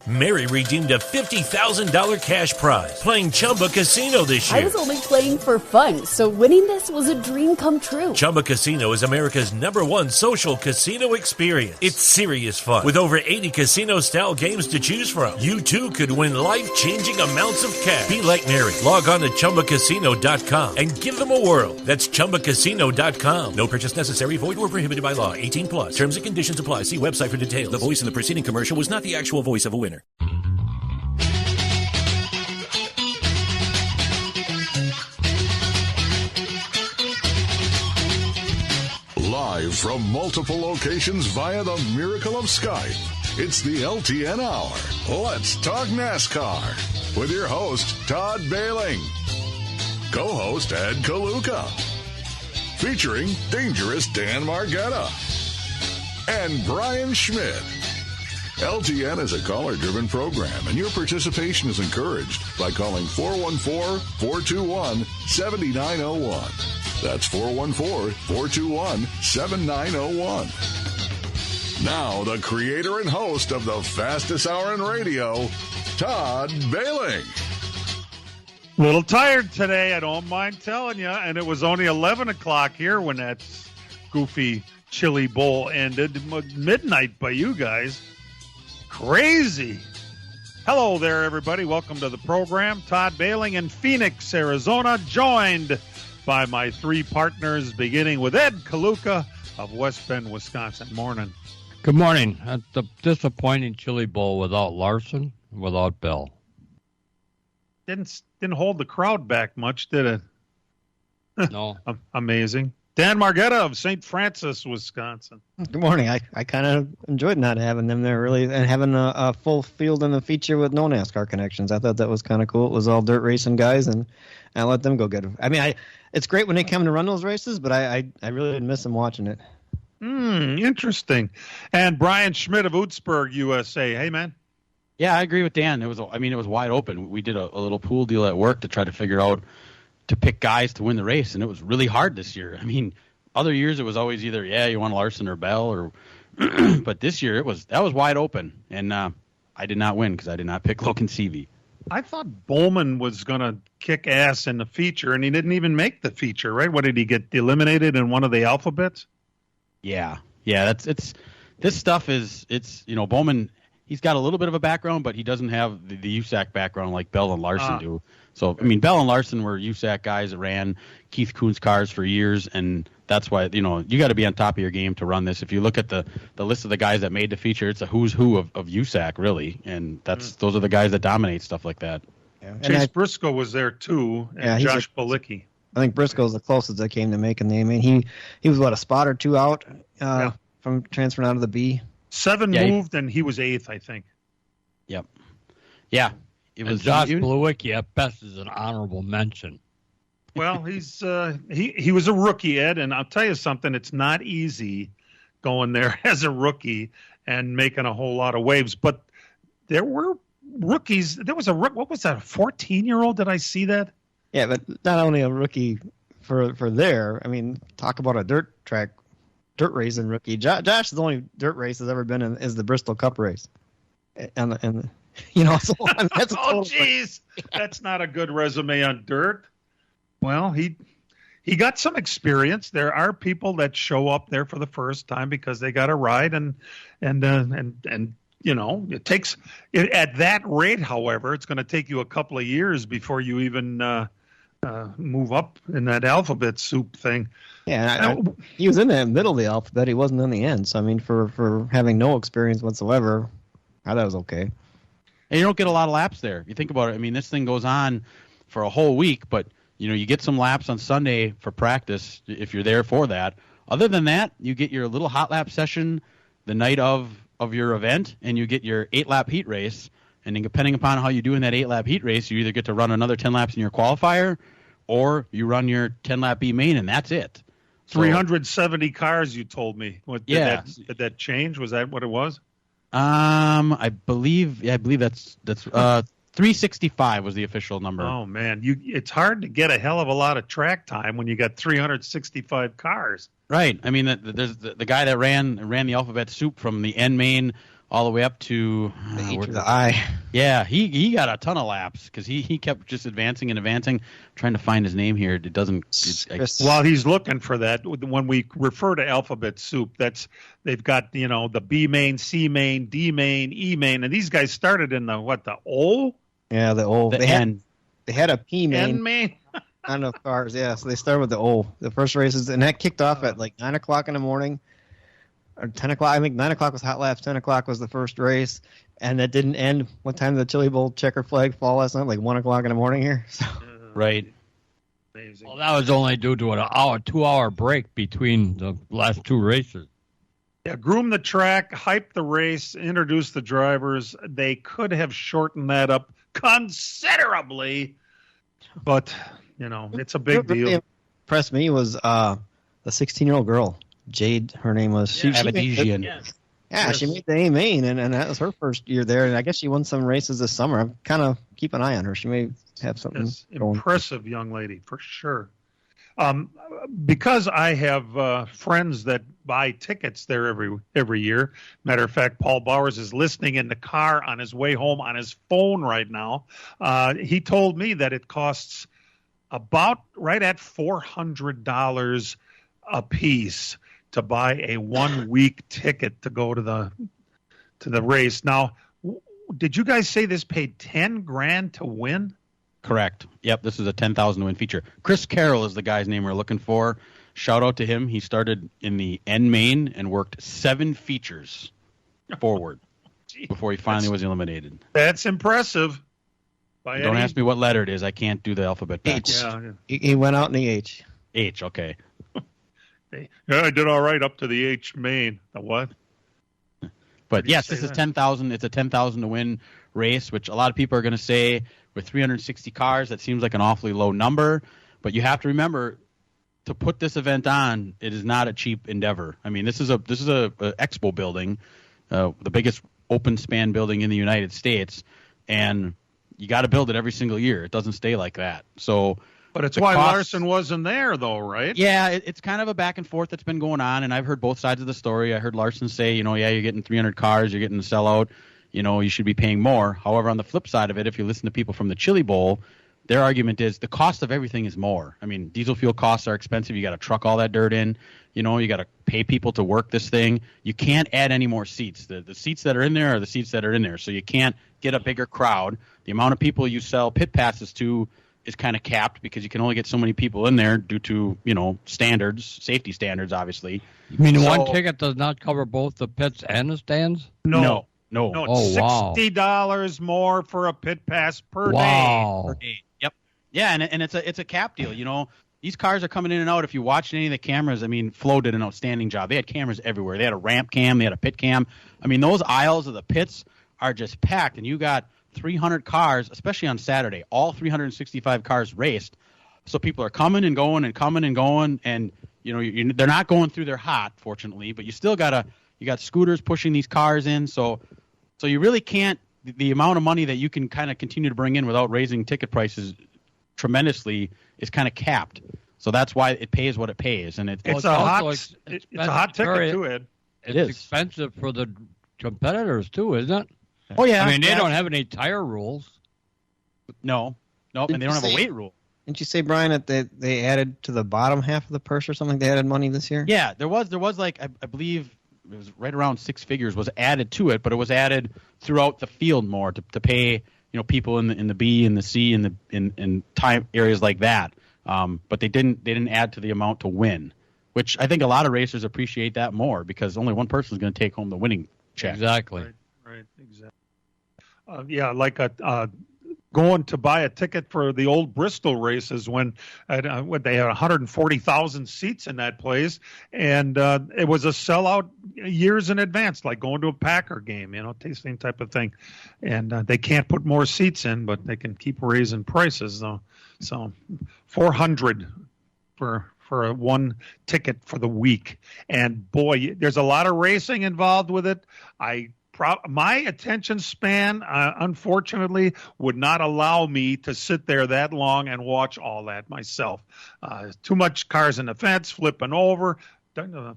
Mary redeemed a $50,000 cash prize playing Chumba Casino this year. I was only playing for fun, so winning this was a dream come true. Chumba Casino is America's #1 social casino experience. It's serious fun. With over 80 casino-style games to choose from, you too could win life-changing amounts of cash. Be like Mary. Log on to ChumbaCasino.com and give them a whirl. That's ChumbaCasino.com. No purchase necessary. Void where prohibited by law. 18 plus. Terms and conditions apply. See website for details. The voice in the preceding commercial was not the actual voice of a winner. Live from multiple locations via the miracle of Skype, it's the LTN Hour. Let's talk NASCAR with your host, Todd Bailing. Co-host, Ed Kaluka. Featuring dangerous Dan Margetta and Brian Schmidt. LTN is a caller-driven program, and your participation is encouraged by calling 414-421-7901. That's 414-421-7901. Now, the creator and host of the fastest hour in radio, Todd Bailing. A little tired today, I don't mind telling you, and it was only 11 o'clock here when that goofy chili bowl ended. Midnight by you guys. Crazy. Hello there, everybody. Welcome to the program. Todd Bailing in Phoenix, Arizona, joined by my three partners, beginning with Ed Kaluka of West Bend, Wisconsin. Morning. Good morning. The disappointing chili bowl without Larson, without Bell. Didn't hold the crowd back much, did it? No. Amazing. Dan Margetta of St. Francis, Wisconsin. Good morning. I kind of enjoyed not having them there, really, and having a full field in the feature with no NASCAR connections. I thought that was kind of cool. It was all dirt racing guys, and I let them go get it. I mean, it's great when they come to run those races, but I really didn't miss them watching it. Interesting. And Brian Schmidt of Ootsburg, USA. Hey, man. Yeah, I agree with Dan. It was wide open. We did a little pool deal at work to try to figure out to pick guys to win the race, and it was really hard this year. I mean, other years it was always either you want Larson or Bell, or but this year that was wide open, and I did not win because I did not pick Logan Seavey. I thought Bowman was going to kick ass in the feature, and he didn't even make the feature, right? What did he get eliminated in one of the alphabets? Yeah. This stuff is Bowman. He's got a little bit of a background, but he doesn't have the USAC background like Bell and Larson do. So, I mean, Bell and Larson were USAC guys that ran Keith Kuhn's cars for years, and that's why, you got to be on top of your game to run this. If you look at the list of the guys that made the feature, it's a who's who of USAC, really, and those are the guys that dominate stuff like that. Yeah. Chase Briscoe was there, too, and Josh Balicki. I think Briscoe's the closest I came to making the name. I mean, he was, a spot or two out from transferring out of the B? 7 moved, and he was 8th, I think. Yep. Yeah. It was Josh Blewicki at best is an honorable mention. Well, he's he was a rookie, Ed, and I'll tell you something. It's not easy going there as a rookie and making a whole lot of waves. But there were rookies. There was what was that? A 14-year-old? Did I see that? Yeah, but not only a rookie for there. I mean, talk about a dirt racing rookie. Josh, the only dirt race has ever been in is the Bristol Cup race, and so that's oh, jeez, that's not a good resume on dirt. Well, he got some experience. There are people that show up there for the first time because they got a ride, and it takes at that rate. However, it's going to take you a couple of years before you even move up in that alphabet soup thing. Yeah, he was in the middle of the alphabet. He wasn't in the end. So I mean, for having no experience whatsoever, I thought it was okay. And you don't get a lot of laps there. If you think about it, I mean, this thing goes on for a whole week, but you get some laps on Sunday for practice if you're there for that. Other than that, you get your little hot lap session the night of your event, and you get your 8-lap heat race. And then depending upon how you do in that 8-lap heat race, you either get to run another 10 laps in your qualifier, or you run your 10-lap B main, and that's it. 370 cars, you told me. Did that change? Was that what it was? I believe that's 365 was the official number. Oh man, it's hard to get a hell of a lot of track time when you got 365 cars. Right. I mean, there's the guy that ran the alphabet soup from the N main all the way up to the eye. Yeah, he got a ton of laps because he kept just advancing and advancing. Trying to find his name here. It doesn't. While he's looking for that, when we refer to alphabet soup, they've got the B main, C main, D main, E main, and these guys started in the O. Yeah, the O. They had a P main. N main. On the cars, yeah. So they started with the O. The first races, and that kicked off at like 9 o'clock in the morning. Or 10 o'clock. I think 9 o'clock was hot laps. 10 o'clock was the first race, and that didn't end. What time did the Chili Bowl checker flag fall last night? Like 1 o'clock in the morning here. So. Right. Amazing. Well, that was only due to an 2-hour break between the last two races. Yeah, groom the track, hype the race, introduce the drivers. They could have shortened that up considerably, but it's a big deal. What impressed me was the 16-year-old girl. Jade, her name was. She made the A main, and that was her first year there. And I guess she won some races this summer. I'm kind of keep an eye on her. She may have something. Yes, impressive young lady for sure. Because I have friends that buy tickets there every year. Matter of fact, Paul Bowers is listening in the car on his way home on his phone right now. He told me that it costs about right at $400 a piece to buy a 1 week ticket to go to the race. Now, did you guys say this paid $10,000 to win? Correct. Yep, this is a 10,000 to win feature. Chris Carroll is the guy's name we're looking for. Shout out to him. He started in the N main and worked 7 features forward before he finally was eliminated. That's impressive. Don't ask me what letter it is. I can't do the alphabet backwards. Yeah. He went out in the H. H, okay. Yeah, I did all right up to the H main. The what? But yes, this is 10,000. It's a 10,000 to win race, which a lot of people are going to say with 360 cars, that seems like an awfully low number. But you have to remember, to put this event on, it is not a cheap endeavor. I mean, this is a expo building, the biggest open span building in the United States, and you got to build it every single year. It doesn't stay like that. So. But it's why Larson wasn't there, though, right? Yeah, it's kind of a back and forth that's been going on, and I've heard both sides of the story. I heard Larson say, you're getting 300 cars, you're getting the sellout, you should be paying more. However, on the flip side of it, if you listen to people from the Chili Bowl, their argument is the cost of everything is more. I mean, diesel fuel costs are expensive. You got to truck all that dirt in. You got to pay people to work this thing. You can't add any more seats. The seats that are in there are the seats that are in there, so you can't get a bigger crowd. The amount of people you sell pit passes to is kind of capped because you can only get so many people in there due to, standards, safety standards, obviously. You mean one ticket does not cover both the pits and the stands? No. Oh, wow. $60 more for a pit pass per day. Yep. Yeah, and it's a cap deal. These cars are coming in and out. If you watch any of the cameras, Flo did an outstanding job. They had cameras everywhere. They had a ramp cam. They had a pit cam. Those aisles of the pits are just packed, and you got 300 cars, especially on Saturday. All 365 cars raced. So people are coming and going and coming and going, and they're not going through their hot, fortunately, but you still got scooters pushing these cars in. So you really can't. The amount of money that you can kind of continue to bring in without raising ticket prices tremendously is kind of capped. So that's why it pays what it pays, and it's a hot ticket too, Ed. It's expensive for the competitors too, isn't it? Oh yeah. They don't have any tire rules. No, and they don't have a weight rule. Didn't you say, Brian, that they added to the bottom half of the purse or something? They added money this year. Yeah, there was like I believe it was right around 6 figures was added to it, but it was added throughout the field more to pay people in the B and the C and in time areas like that. But they didn't add to the amount to win, which I think a lot of racers appreciate that more because only one person is going to take home the winning check. Exactly. Right. Exactly. Like going to buy a ticket for the old Bristol races when they had 140,000 seats in that place, and it was a sellout years in advance, like going to a Packer game, same type of thing. And they can't put more seats in, but they can keep raising prices though. So $400 for a one ticket for the week, and boy, there's a lot of racing involved with it. My attention span, unfortunately, would not allow me to sit there that long and watch all that myself. Too much cars in the fence, flipping over,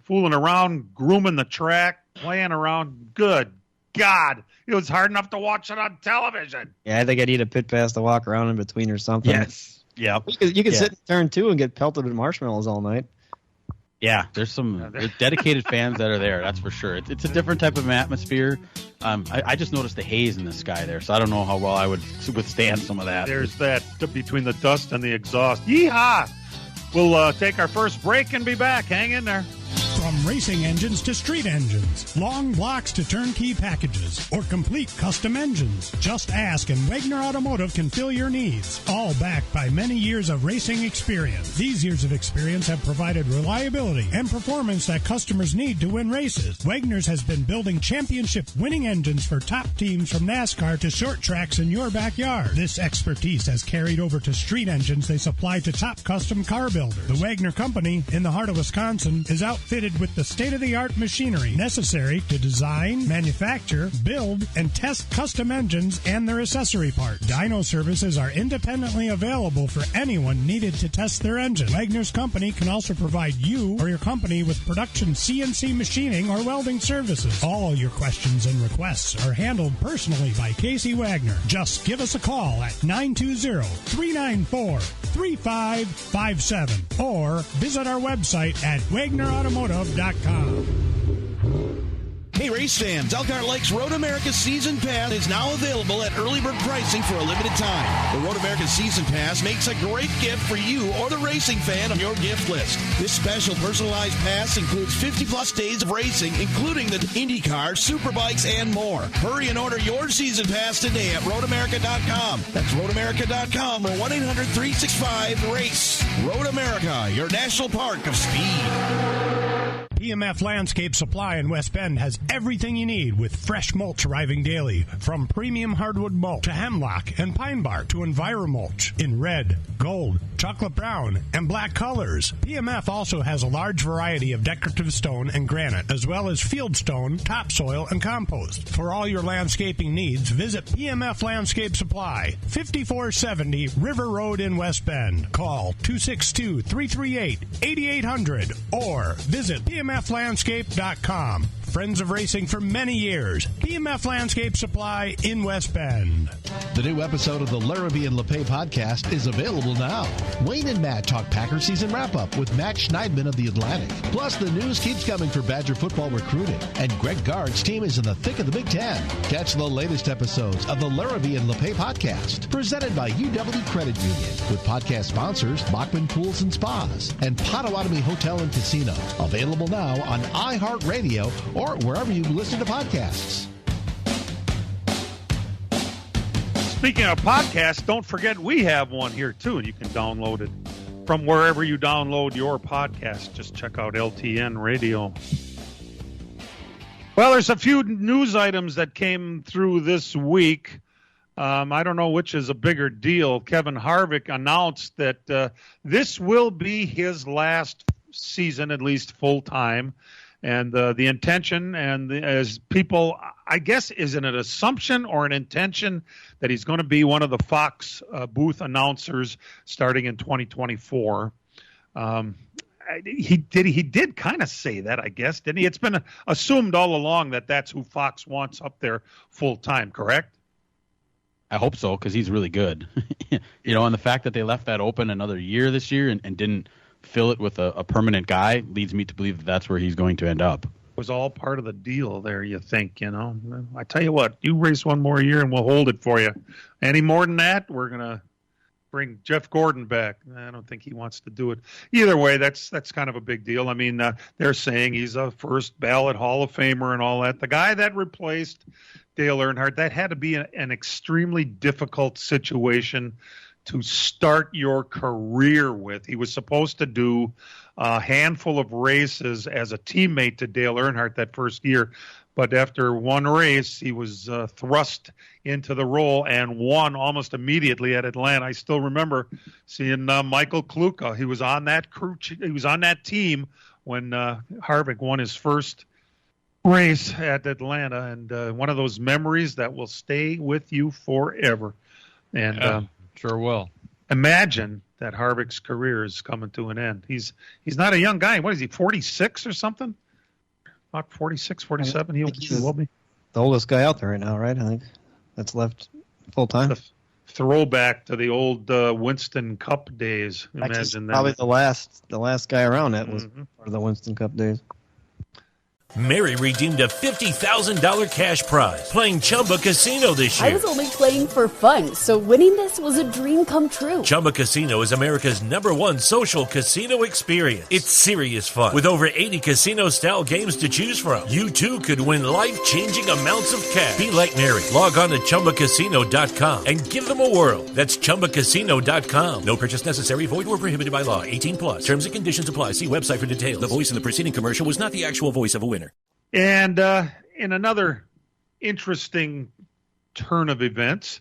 fooling around, grooming the track, playing around. Good God, it was hard enough to watch it on television. Yeah, I think I need a pit pass to walk around in between or something. Yes. Yeah. You could sit in turn 2 and get pelted with marshmallows all night. Yeah, there's some dedicated fans that are there. That's for sure. It's a different type of atmosphere. I just noticed the haze in the sky there, so I don't know how well I would withstand some of that. There's that between the dust and the exhaust. Yeehaw! We'll take our first break and be back. Hang in there. From racing engines to street engines, long blocks to turnkey packages, or complete custom engines, just ask and Wagner Automotive can fill your needs. All backed by many years of racing experience. These years of experience have provided reliability and performance that customers need to win races. Wagner's has been building championship winning engines for top teams from NASCAR to short tracks in your backyard. This expertise has carried over to street engines they supply to top custom car builders. The Wagner Company, in the heart of Wisconsin, is outfitted with the state-of-the-art machinery necessary to design, manufacture, build, and test custom engines and their accessory parts. Dyno services are independently available for anyone needed to test their engine. Wagner's Company can also provide you or your company with production CNC machining or welding services. All your questions and requests are handled personally by Casey Wagner. Just give us a call at 920-394-3557 or visit our website at wagnerautomotive.com. Hey, race fans, Elkhart Lake's Road America Season Pass is now available at early bird pricing for a limited time. The Road America Season Pass makes a great gift for you or the racing fan on your gift list. This special personalized pass includes 50-plus days of racing, including the IndyCar, Superbikes, and more. Hurry and order your Season Pass today at roadamerica.com. That's roadamerica.com or 1-800-365-RACE. Road America, your national park of speed. PMF Landscape Supply in West Bend has everything you need with fresh mulch arriving daily, from premium hardwood mulch to hemlock and pine bark to EnviroMulch in red, gold, chocolate brown, and black colors. PMF also has a large variety of decorative stone and granite, as well as field stone, topsoil, and compost. For all your landscaping needs, visit PMF Landscape Supply, 5470 River Road in West Bend. Call 262-338-8800 or visit PMFlandscape.com. Friends of racing for many years. PMF Landscape Supply in West Bend. The new episode of the Larrabee and LePay podcast is available now. Wayne and Matt talk Packer season wrap-up with Matt Schneidman of The Atlantic. Plus, the news keeps coming for Badger football recruiting. And Greg Gard's team is in the thick of the Big Ten. Catch the latest episodes of the Larrabee and LePay podcast, presented by UW Credit Union, with podcast sponsors Bachman Pools and Spas and Potawatomi Hotel and Casino. Available now on iHeartRadio or wherever you listen to podcasts. Speaking of podcasts, don't forget we have one here too, and you can download it from wherever you download your podcast. Just check out LTN Radio. Well, there's a few news items that came through this week. I don't know which is a bigger deal. Kevin Harvick announced that this will be his last season, at least full-time. And the intention, and as people, I guess, is it an assumption or an intention that he's going to be one of the Fox booth announcers starting in 2024. He did kind of say that, I guess, didn't he? It's been assumed all along that that's who Fox wants up there full time, correct? I hope so, because he's really good. And the fact that they left that open another year this year and didn't fill it with a permanent guy leads me to believe that that's where he's going to end up. It was all part of the deal there, you think, I tell you what, you race one more year and we'll hold it for you. Any more than that, we're going to bring Jeff Gordon back. I don't think he wants to do it. Either way, that's kind of a big deal. I mean, they're saying he's a first ballot Hall of Famer and all that. The guy that replaced Dale Earnhardt, that had to be an extremely difficult situation to start your career with. He was supposed to do a handful of races as a teammate to Dale Earnhardt that first year, but after one race, he was thrust into the role and won almost immediately at Atlanta. I still remember seeing Michael Kluka. He was on that crew. He was on that team when Harvick won his first race at Atlanta, and one of those memories that will stay with you forever. And sure will. Imagine that Harvick's career is coming to an end. He's not a young guy. What is he, 46 or something? About 46, 47? He will be. the oldest guy out there right now, right? I think that's left full time. The throwback to the old Winston Cup days. Imagine that. Probably the last guy around that was for the Winston Cup days. Mary redeemed a $50,000 cash prize playing Chumba Casino this year. I was only playing for fun, so winning this was a dream come true. Chumba Casino is America's #1 social casino experience. It's serious fun. With over 80 casino-style games to choose from, you too could win life-changing amounts of cash. Be like Mary. Log on to ChumbaCasino.com and give them a whirl. That's ChumbaCasino.com. No purchase necessary. Void where prohibited by law. 18 plus. Terms and conditions apply. See website for details. The voice in the preceding commercial was not the actual voice of a winner. And in another interesting turn of events,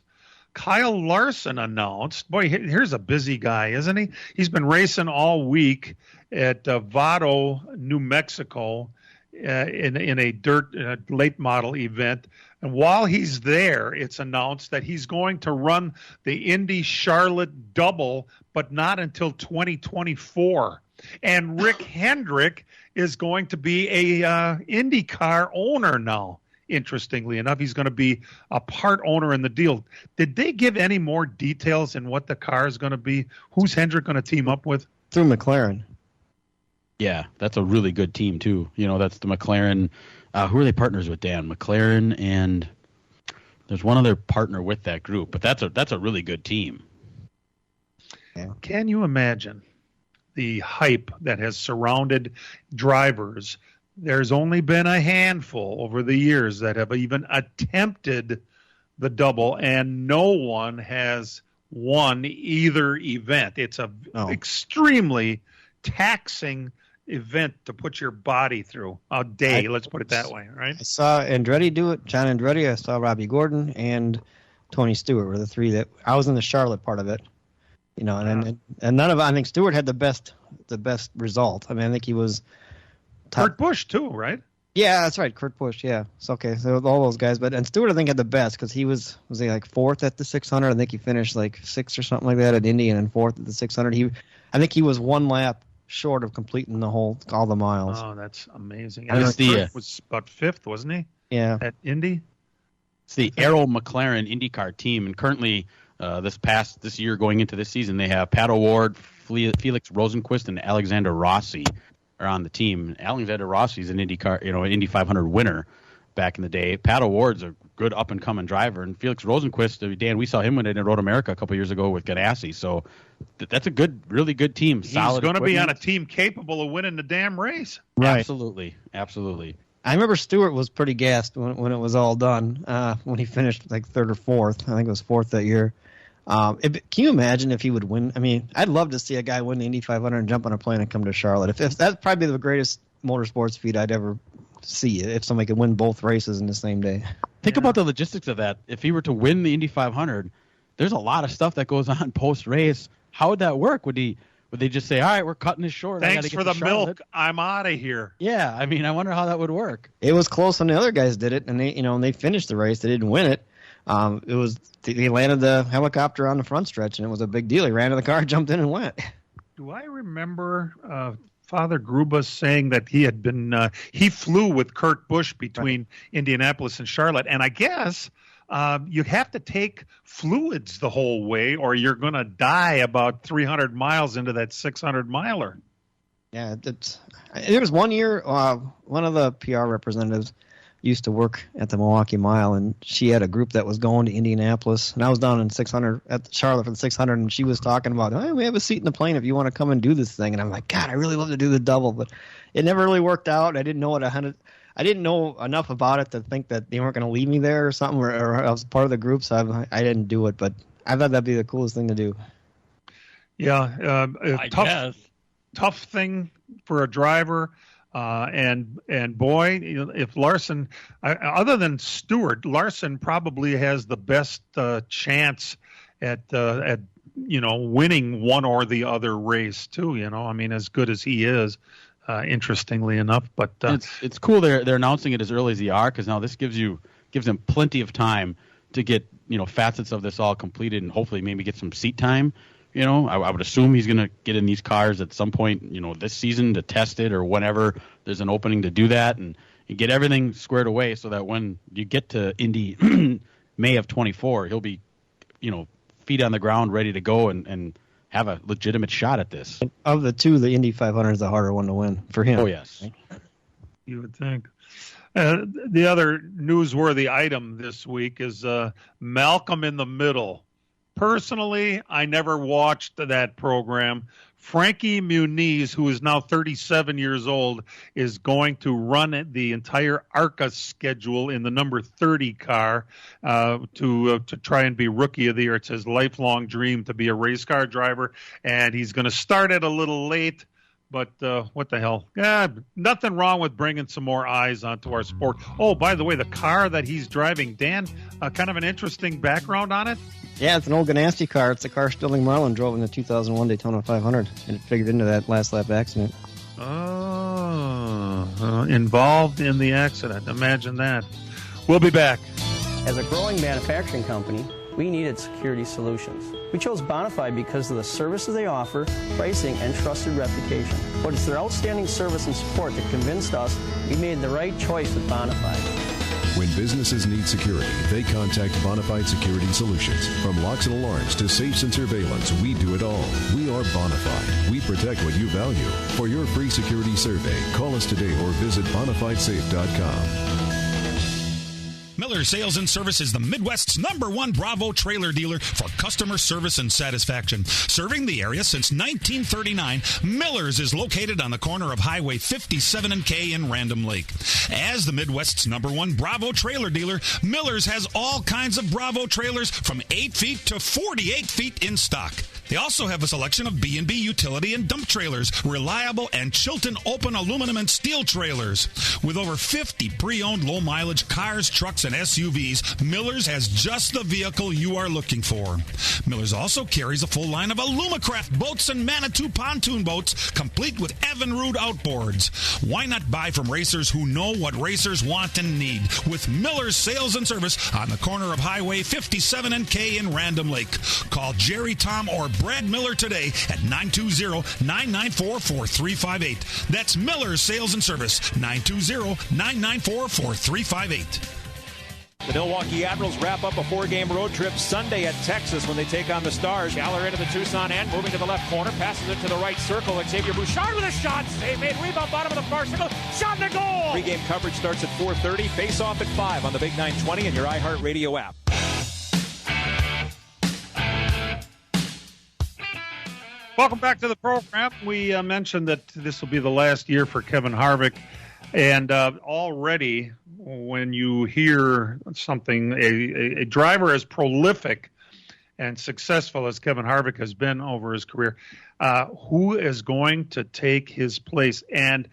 Kyle Larson announced, boy, here's a busy guy, isn't he? He's been racing all week at Vado, New Mexico, in a dirt late model event. And while he's there, it's announced that he's going to run the Indy Charlotte double, but not until 2024. And Rick Hendrick is going to be a IndyCar owner now. Interestingly enough, he's going to be a part owner in the deal. Did they give any more details in what the car is going to be? Who's Hendrick going to team up with? Through McLaren. Yeah, that's a really good team too. That's the McLaren. Who are they partners with, Dan? McLaren, and there's one other partner with that group. But that's a really good team. Yeah. Can you imagine the hype that has surrounded drivers? There's only been a handful over the years that have even attempted the double, and no one has won either event. It's a extremely taxing event to put your body through a day. Let's put it that way, right? I saw Andretti do it, John Andretti. I saw Robbie Gordon and Tony Stewart were the three that I was in the Charlotte part of it. And none of I think Stewart had the best result. I mean, I think he was Kurt Busch too, right? Yeah, that's right, Kurt Busch. Yeah, it's okay. So all those guys, and Stewart I think had the best because he was he like fourth at the 600. I think he finished like sixth or something like that at Indy, and then fourth at the 600. I think he was one lap short of completing all the miles. Oh, that's amazing. And Kurt was about fifth, wasn't he? Yeah, at Indy. It's the Arrow McLaren IndyCar team, and currently. This year going into this season, they have Pat O'Ward, Felix Rosenqvist, and Alexander Rossi are on the team. Alexander Rossi is an IndyCar, an Indy 500 winner back in the day. Pat O'Ward's a good up and coming driver, and Felix Rosenqvist, Dan, we saw him win it in Road America a couple years ago with Ganassi. So that's a really good team. He's going to be on a team capable of winning the damn race. Right. Absolutely. I remember Stewart was pretty gassed when it was all done. When he finished like third or fourth, I think it was fourth that year. Can you imagine if he would win? I mean, I'd love to see a guy win the Indy 500 and jump on a plane and come to Charlotte. If that's probably the greatest motorsports feat I'd ever see. If somebody could win both races in the same day. Think about the logistics of that. If he were to win the Indy 500, there's a lot of stuff that goes on post race. How would that work? Would they just say, "All right, we're cutting this short. Thanks for the milk. I'm out of here." Yeah, I mean, I wonder how that would work. It was close when the other guys did it, and they finished the race. They didn't win it. He landed the helicopter on the front stretch, and it was a big deal. He ran to the car, jumped in, and went. Do I remember Father Gruba saying that he had been he flew with Kurt Busch between Indianapolis and Charlotte, and I guess you have to take fluids the whole way, or you're going to die about 300 miles into that 600-miler. Yeah, there was one year, one of the PR representatives used to work at the Milwaukee Mile, and she had a group that was going to Indianapolis, and I was down in 600 at Charlotte for the 600, and she was talking about, "Hey, we have a seat in the plane if you want to come and do this thing." And I'm like, God, I really love to do the double, but it never really worked out. I didn't know I didn't know enough about it to think that they weren't going to leave me there or something, or I was part of the group, so I didn't do it. But I thought that'd be the coolest thing to do. Yeah, tough thing for a driver. And boy, if Larson, other than Stewart, Larson probably has the best chance at winning one or the other race too. I mean, as good as he is, interestingly enough. But it's cool they're announcing it as early as they are, because now this gives them plenty of time to get facets of this all completed and hopefully maybe get some seat time. I would assume he's going to get in these cars at some point, this season to test it or whenever there's an opening to do that. And, get everything squared away so that when you get to Indy May of 24, he'll be, feet on the ground, ready to go and have a legitimate shot at this. Of the two, the Indy 500 is the harder one to win for him. Oh, yes. You would think. The other newsworthy item this week is Malcolm in the Middle. Personally, I never watched that program. Frankie Muniz, who is now 37 years old, is going to run the entire ARCA schedule in the number 30 car to try and be Rookie of the Year. It's his lifelong dream to be a race car driver, and he's going to start it a little late. But what the hell? Nothing wrong with bringing some more eyes onto our sport. Oh, by the way, the car that he's driving, Dan, kind of an interesting background on it. Yeah, it's an old Ganassi car. It's the car Sterling Marlin drove in the 2001 Daytona 500, and it figured into that last lap accident. Oh, involved in the accident. Imagine that. We'll be back. As a growing manufacturing company, we needed security solutions. We chose Bonafide because of the services they offer, pricing, and trusted reputation. But it's their outstanding service and support that convinced us we made the right choice with Bonafide. When businesses need security, they contact Bonafide Security Solutions. From locks and alarms to safes and surveillance, we do it all. We are Bonafide. We protect what you value. For your free security survey, call us today or visit BonafideSafe.com. Miller Sales and Service is the Midwest's #1 Bravo trailer dealer for customer service and satisfaction. Serving the area since 1939, Miller's is located on the corner of Highway 57 and K in Random Lake. As the Midwest's #1 Bravo trailer dealer, Miller's has all kinds of Bravo trailers from 8 feet to 48 feet in stock. They also have a selection of B&B utility and dump trailers, reliable and Chilton open aluminum and steel trailers. With over 50 pre-owned low-mileage cars, trucks, and SUVs, Miller's has just the vehicle you are looking for. Miller's also carries a full line of Alumacraft boats and Manitou pontoon boats, complete with Evinrude outboards. Why not buy from racers who know what racers want and need? With Miller's Sales and Service on the corner of Highway 57 and K in Random Lake. Call Jerry, Tom, or Brad Miller today at 920-994-4358. That's Miller's Sales and Service, 920-994-4358. The Milwaukee Admirals wrap up a 4-game road trip Sunday at Texas when they take on the Stars. Galler into the Tucson end, moving to the left corner, passes it to the right circle. Xavier Bouchard with a shot. Save made, rebound, bottom of the far circle. Shot and a goal! Pre-game coverage starts at 4:30. Face off at 5 on the Big 920 and your iHeartRadio app. Welcome back to the program. We mentioned that this will be the last year for Kevin Harvick. And already when you hear something, a driver as prolific and successful as Kevin Harvick has been over his career, who is going to take his place? And,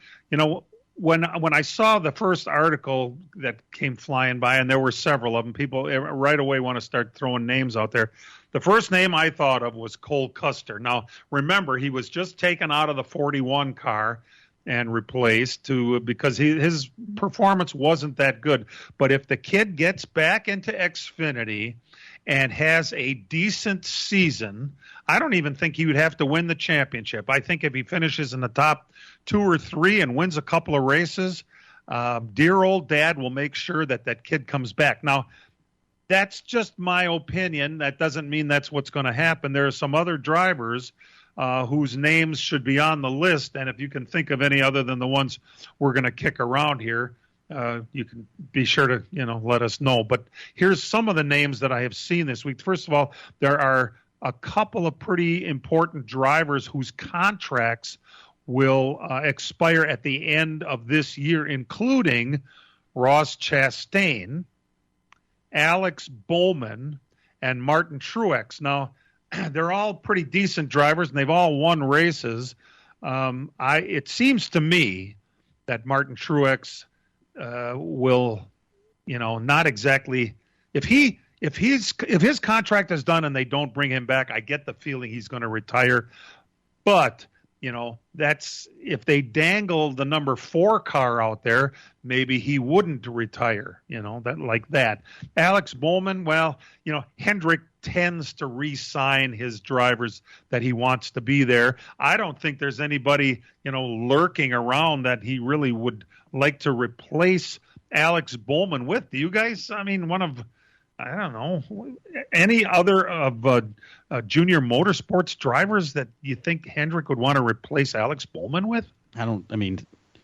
when I saw the first article that came flying by, and there were several of them, people right away want to start throwing names out there. The first name I thought of was Cole Custer. Now, remember, he was just taken out of the 41 car and replaced because his performance wasn't that good. But if the kid gets back into Xfinity and has a decent season, I don't even think he would have to win the championship. I think if he finishes in the top 2 or 3 and wins a couple of races, dear old dad will make sure that kid comes back. Now, that's just my opinion. That doesn't mean that's what's going to happen. There are some other drivers whose names should be on the list, and if you can think of any other than the ones we're going to kick around here, you can be sure to let us know. But here's some of the names that I have seen this week. First of all, there are a couple of pretty important drivers whose contracts will expire at the end of this year, including Ross Chastain, Alex Bowman, and Martin Truex. Now, they're all pretty decent drivers, and they've all won races. It seems to me that Martin Truex will, not exactly. If his contract is done and they don't bring him back, I get the feeling he's going to retire. But that's if they dangle the number 4 car out there, maybe he wouldn't retire, that like that. Alex Bowman, well, Hendrick tends to re-sign his drivers that he wants to be there. I don't think there's anybody, lurking around that he really would like to replace Alex Bowman with. Do you guys? I mean, I don't know, any other of junior motorsports drivers that you think Hendrick would want to replace Alex Bowman with?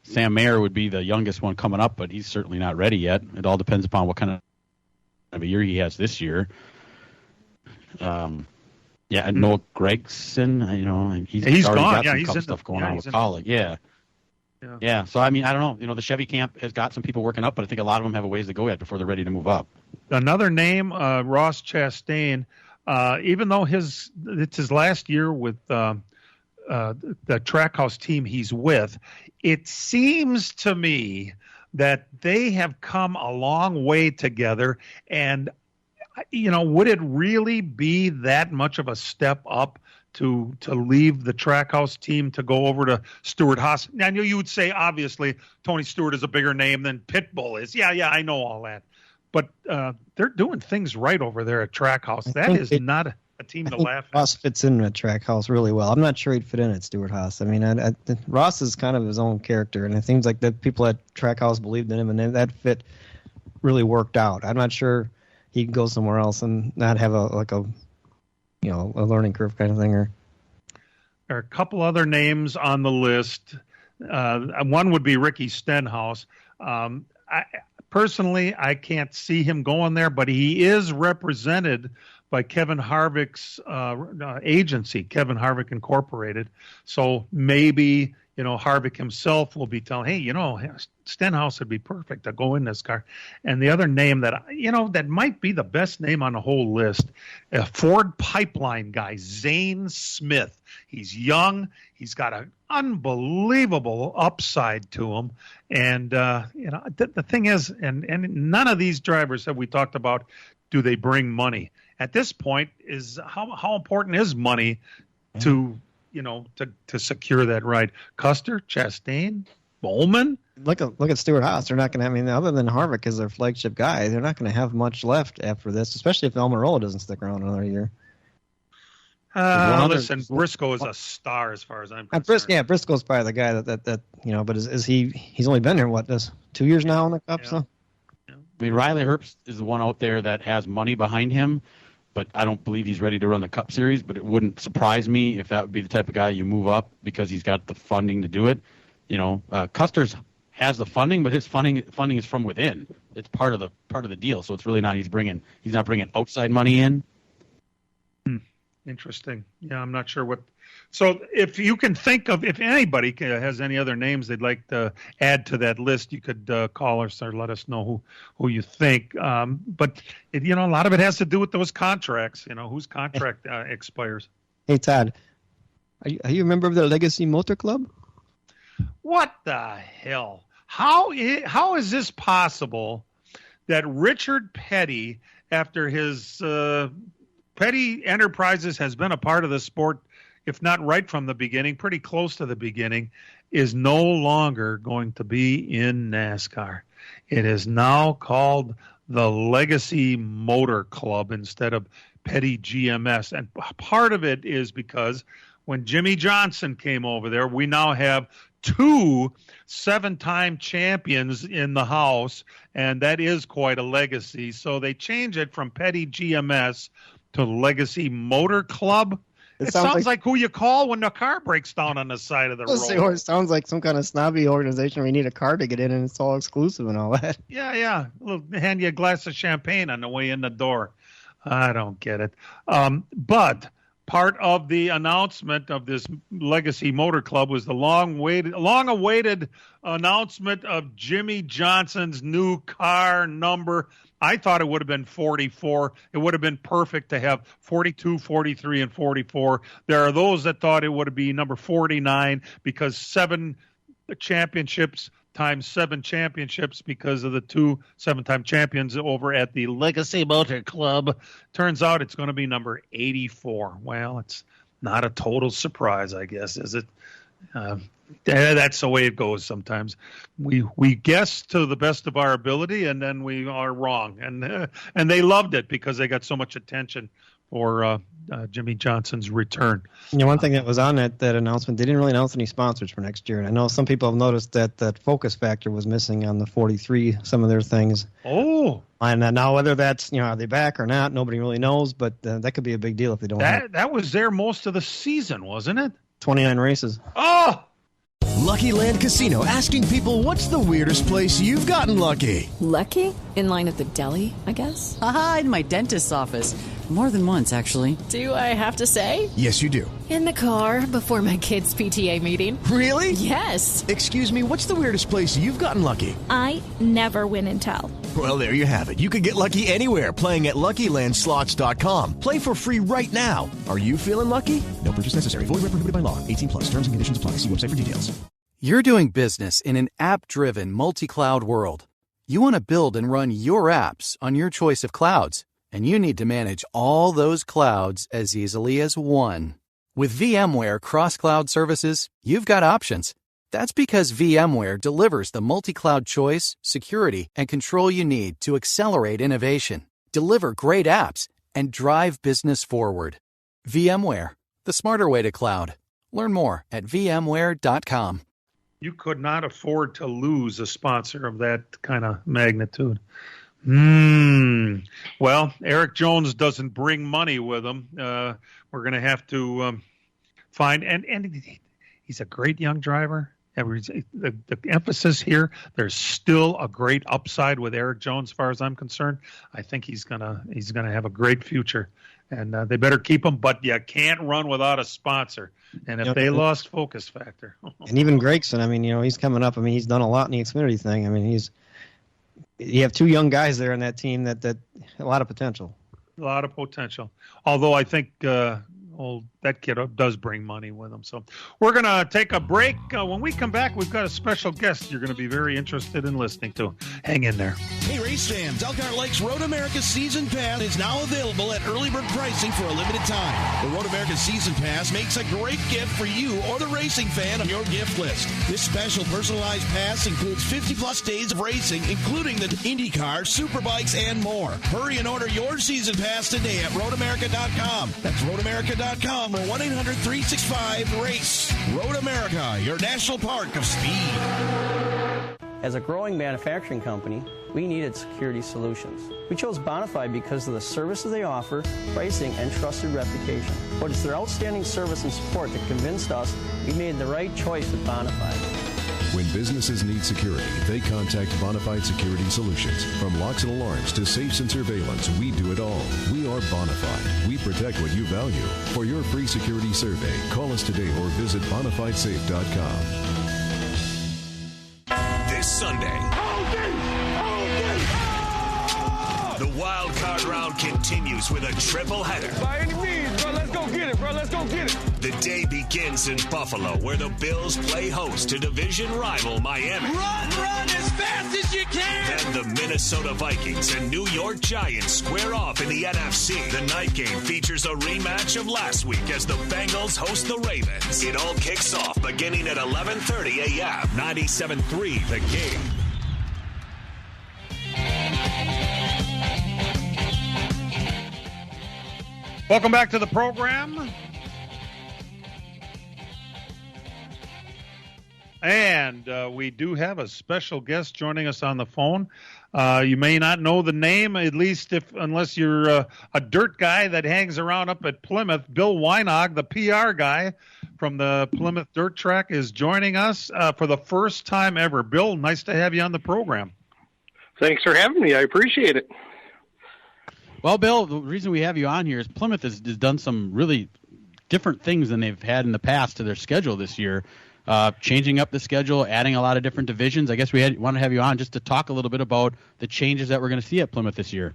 Sam Mayer would be the youngest one coming up, but he's certainly not ready yet. It all depends upon what kind of a year he has this year. And Noah Gregson, he's already gone. got some couple stuff going on with college. Yeah. So, I don't know. The Chevy camp has got some people working up, but I think a lot of them have a ways to go yet before they're ready to move up. Another name, Ross Chastain, even though it's his last year with the Trackhouse team he's with, it seems to me that they have come a long way together. And, would it really be that much of a step up to leave the Trackhouse team to go over to Stewart-Haas? I knew you would say, obviously, Tony Stewart is a bigger name than Pitbull is. Yeah, I know all that. But they're doing things right over there at Trackhouse. That is not a team to laugh at. Ross fits in at Trackhouse really well. I'm not sure he'd fit in at Stewart-Haas. Ross is kind of his own character, and it seems like the people at Trackhouse believed in him, and that fit really worked out. I'm not sure he can go somewhere else and not have a learning curve kind of thing. There are a couple other names on the list. One would be Ricky Stenhouse. Personally, I can't see him going there, but he is represented by Kevin Harvick's agency, Kevin Harvick Incorporated. So maybe, Harvick himself will be telling, hey, Stenhouse would be perfect to go in this car. And the other name that, that might be the best name on the whole list, a Ford pipeline guy, Zane Smith. He's young. He's got an unbelievable upside to him. And, the thing is, and none of these drivers that we talked about, do they bring money? At this point, is how important is money to secure that ride? Custer, Chastain, Bowman. Look at Stewart-Haas. They're not going to. Other than Harvick as their flagship guy, they're not going to have much left after this, especially if Almirola doesn't stick around another year. Listen, Briscoe is a star as far as I'm concerned. Briscoe's probably the guy that but is he's only been here 2 years now in the Cup. So Riley Herbst is the one out there that has money behind him, but I don't believe he's ready to run the Cup Series. But it wouldn't surprise me if that would be the type of guy you move up because he's got the funding to do it. Custer's has the funding, but his funding is from within. It's part of the deal. So it's really not he's not bringing outside money in. Interesting. Yeah, I'm not sure what. So if you can think of, if anybody has any other names they'd like to add to that list, you could call us or let us know who you think. But a lot of it has to do with those contracts. Whose contract expires. Hey Todd, are you a member of the Legacy Motor Club? What the hell? How is this possible that Richard Petty, after his Petty Enterprises has been a part of the sport, if not right from the beginning, pretty close to the beginning, is no longer going to be in NASCAR? It is now called the Legacy Motor Club instead of Petty GMS. And part of it is because when Jimmy Johnson came over there, we now have 2 7-time champions in the house, and that is quite a legacy. So they change it from Petty GMS to Legacy Motor Club. It sounds like who you call when the car breaks down on the side of the road. It sounds like some kind of snobby organization where you need a car to get in and it's all exclusive and all that. Yeah. They'll hand you a glass of champagne on the way in the door. I don't get it. But part of the announcement of this Legacy Motor Club was the long-awaited announcement of Jimmy Johnson's new car number. I thought it would have been 44. It would have been perfect to have 42, 43, and 44. There are those that thought it would be number 49 because 7 championships times 7 championships because of the 2 7-time champions over at the Legacy Motor Club. Turns out it's going to be number 84. Well, it's not a total surprise, I guess, is it? That's the way it goes sometimes. We guess to the best of our ability, and then we are wrong. And they loved it because they got so much attention for Jimmy Johnson's return. One thing that was on that announcement, they didn't really announce any sponsors for next year. And I know some people have noticed that focus factor was missing on the 43, some of their things. Oh. And now whether that's, are they back or not, nobody really knows. But that could be a big deal if they don't That was there most of the season, wasn't it? 29 races. Oh! Lucky Land Casino, asking people, what's the weirdest place you've gotten lucky? Lucky? In line at the deli, I guess? Aha, in my dentist's office. More than once, actually. Do I have to say? Yes, you do. In the car before my kids' PTA meeting. Really? Yes. Excuse me, what's the weirdest place you've gotten lucky? I never win and tell. Well, there you have it. You can get lucky anywhere, playing at LuckyLandSlots.com. Play for free right now. Are you feeling lucky? No purchase necessary. Void where prohibited by law. 18+. Terms and conditions apply. See website for details. You're doing business in an app-driven, multi-cloud world. You want to build and run your apps on your choice of clouds, and you need to manage all those clouds as easily as one. With VMware Cross-Cloud Services, you've got options. That's because VMware delivers the multi-cloud choice, security, and control you need to accelerate innovation, deliver great apps, and drive business forward. VMware, the smarter way to cloud. Learn more at vmware.com. You could not afford to lose a sponsor of that kind of magnitude. Well, Eric Jones doesn't bring money with him. We're going to have to find, and he's a great young driver. The emphasis here, there's still a great upside with Eric Jones, as far as I'm concerned. I think he's gonna have a great future, and they better keep him. But you can't run without a sponsor. And if they lost focus factor, and even Gregson, he's coming up. He's done a lot in the Xfinity thing. You have two young guys there in that team that a lot of potential. A lot of potential. Although I think that kid does bring money with him. So we're going to take a break. When we come back, we've got a special guest you're going to be very interested in listening to. Hang in there. Hey, race fans, Elkhart Lake's Road America Season Pass is now available at early bird pricing for a limited time. The Road America Season Pass makes a great gift for you or the racing fan on your gift list. This special personalized pass includes 50-plus days of racing, including the IndyCar, Superbikes, and more. Hurry and order your Season Pass today at roadamerica.com. That's roadamerica.com or 1-800-365-RACE. Road America, your national park of speed. As a growing manufacturing company, we needed security solutions. We chose Bonafide because of the services they offer, pricing, and trusted reputation. But it's their outstanding service and support that convinced us we made the right choice with Bonafide. When businesses need security, they contact Bonafide Security Solutions. From locks and alarms to safes and surveillance, we do it all. We are Bonafide. We protect what you value. For your free security survey, call us today or visit bonafidesafe.com. This Sunday, the wild card round continues with a triple header. By any means, bro, let's go get it, bro. Let's go get it. The day begins in Buffalo, where the Bills play host to division rival Miami. Run as fast as you can. Then the Minnesota Vikings and New York Giants square off in the NFC. The night game features a rematch of last week as the Bengals host the Ravens. It all kicks off beginning at 11:30 a.m. 97.3 The Game. Welcome back to the program. And we do have a special guest joining us on the phone. You may not know the name, at least unless you're a dirt guy that hangs around up at Plymouth. Bill Weinog, the PR guy from the Plymouth Dirt Track, is joining us for the first time ever. Bill, nice to have you on the program. Thanks for having me. I appreciate it. Well, Bill, the reason we have you on here is Plymouth has done some really different things than they've had in the past to their schedule this year. Changing up the schedule, adding a lot of different divisions. I guess we want to have you on just to talk a little bit about the changes that we're going to see at Plymouth this year.